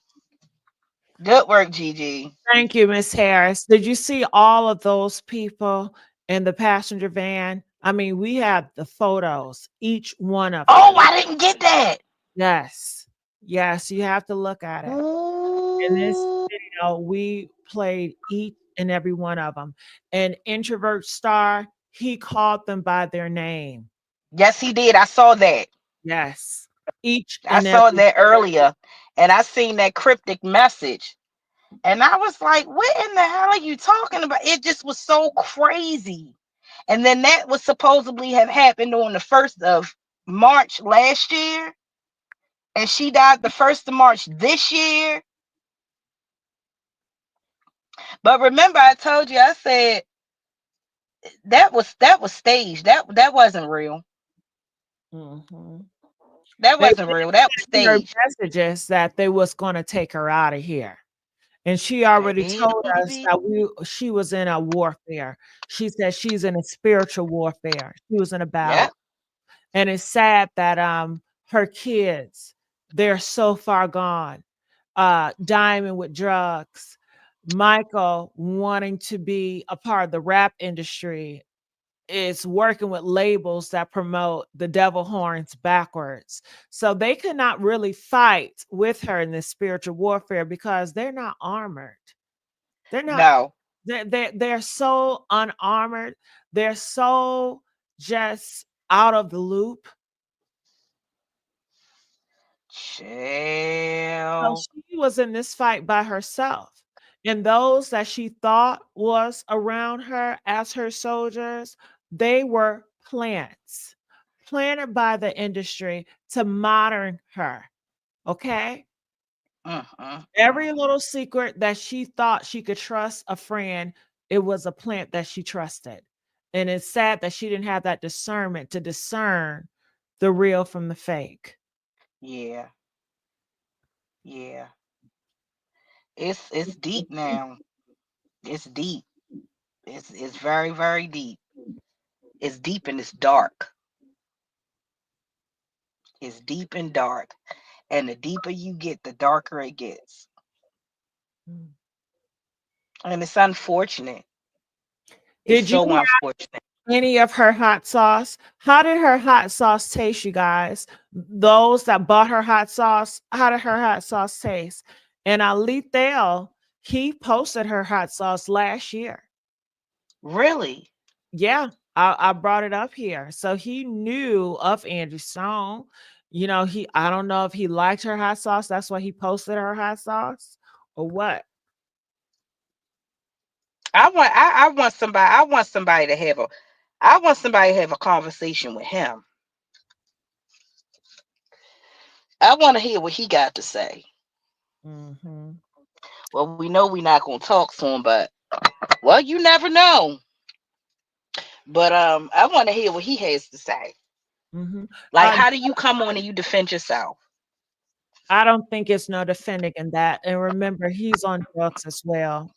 Good work, Gigi. Thank you, Miss Harris. Did you see all of those people in the passenger van? I mean, we have the photos, each one of them. Oh, I didn't get that. Yes. Yes, you have to look at it. In this video, we played each and every one of them. And Introvert Star, he called them by their name. Yes, he did. I saw that. Yes. Each I and saw every that earlier. And I seen that cryptic message. And I was like, what in the hell are you talking about? It just was so crazy. And then that was supposedly have happened on the 1st of March last year. And she died the 1st of March this year. But remember, I told you, I said that was staged. That wasn't real. Mhm. That They wasn't real. That was sent her staged. messages that they was gonna take her out of here. And she already told us Baby. that she was in a warfare. She said she's in a spiritual warfare. She was in a battle. Yep. And it's sad that her kids, they're so far gone. Diamond with drugs, Michael wanting to be a part of the rap industry, is working with labels that promote the devil horns backwards. So they could not really fight with her in this spiritual warfare because they're not armored. They're not, No. they're so unarmored. They're so just out of the loop. So Chill. she was in this fight by herself. And those that she thought was around her as her soldiers, they were plants planted by the industry to modern her. Okay. Every little secret that she thought she could trust a friend, it was a plant that she trusted. And it's sad that she didn't have that discernment to discern the real from the fake. Yeah. Yeah. It's deep now. It's deep. It's very, very deep. It's deep and it's dark. It's deep and dark. And the deeper you get, the darker it gets. Mm. And it's unfortunate. It's Did you so unfortunate. any of her hot sauce? How did her hot sauce taste, you guys? Those that bought her hot sauce, how did her hot sauce taste? And Ali Thale, he posted her hot sauce last year. Really? Yeah, I brought it up here. So he knew of Angie Stone. You know, I don't know if he liked her hot sauce. That's why he posted her hot sauce or what. I want somebody to have a conversation with him. I want to hear what he got to say. Mm-hmm. Well, we know we're not gonna talk soon, but well, you never know. But I want to hear what he has to say. Mm-hmm. Like, how do you come on and you defend yourself? I don't think it's no defending in that. And remember, he's on drugs as well.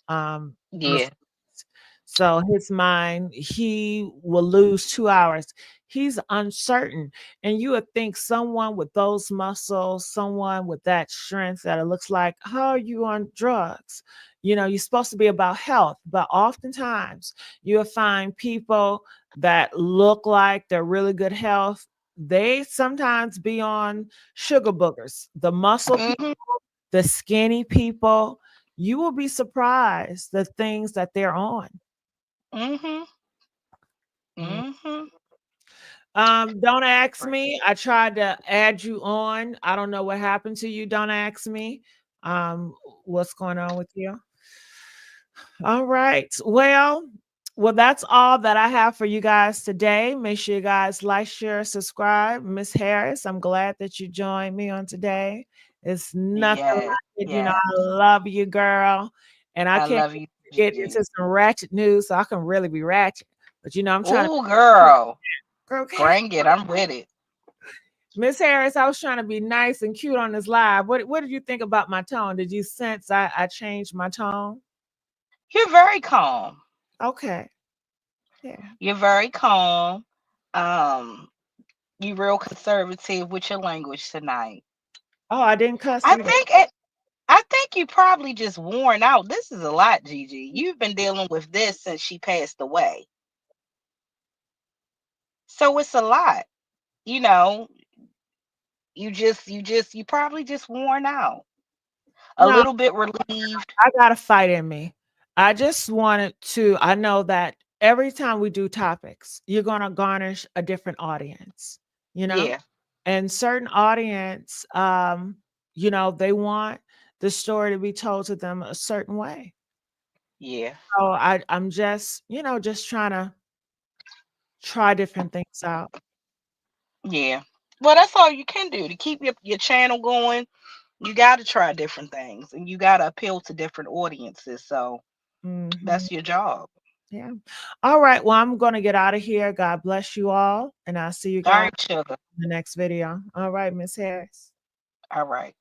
Yeah. So his mind, he will lose 2 hours. He's uncertain. And you would think someone with those muscles, someone with that strength that it looks like, how are you on drugs? You know, you're supposed to be about health, but oftentimes you'll find people that look like they're really good health. They sometimes be on sugar boogers. The muscle people, the skinny people, you will be surprised the things that they're on. Mm-hmm. Mm. Mm-hmm. Don't ask me. I tried to add you on. I don't know what happened to you. Don't ask me. What's going on with you? All right. Well, that's all that I have for you guys today. Make sure you guys like, share, subscribe. Miss Harris, I'm glad that you joined me on today. It's nothing like Yes. it. You know, Yes. I love you, girl. And I I can't love you, get Gigi. into some ratchet news, so I can really be ratchet. But you know, I'm trying to Oh, girl. okay. Bring it. I'm with it. Miss Harris, I was trying to be nice and cute on this live. What did you think about my tone? Did you sense I changed my tone? You're very calm. Okay. Yeah. You're very calm. Um, you real conservative with your language tonight. Oh, I didn't cuss I either. think I think you probably just worn out. This is a lot, Gigi. You've been dealing with this since she passed away. So it's a lot. You know, you probably just worn out. A No, little bit relieved. I got a fight in me. I know that every time we do topics, you're going to garnish a different audience, you know? Yeah. And certain audience, you know, they want the story to be told to them a certain way. Yeah. So I'm just, just trying to try different things out. Yeah. Well, that's all you can do to keep your channel going. You got to try different things, and you got to appeal to different audiences. So Mhm. that's your job. Yeah. All right. Well, I'm going to get out of here. God bless you all. And I'll see you All guys right, sugar. in the next video. All right, Miss Harris. All right.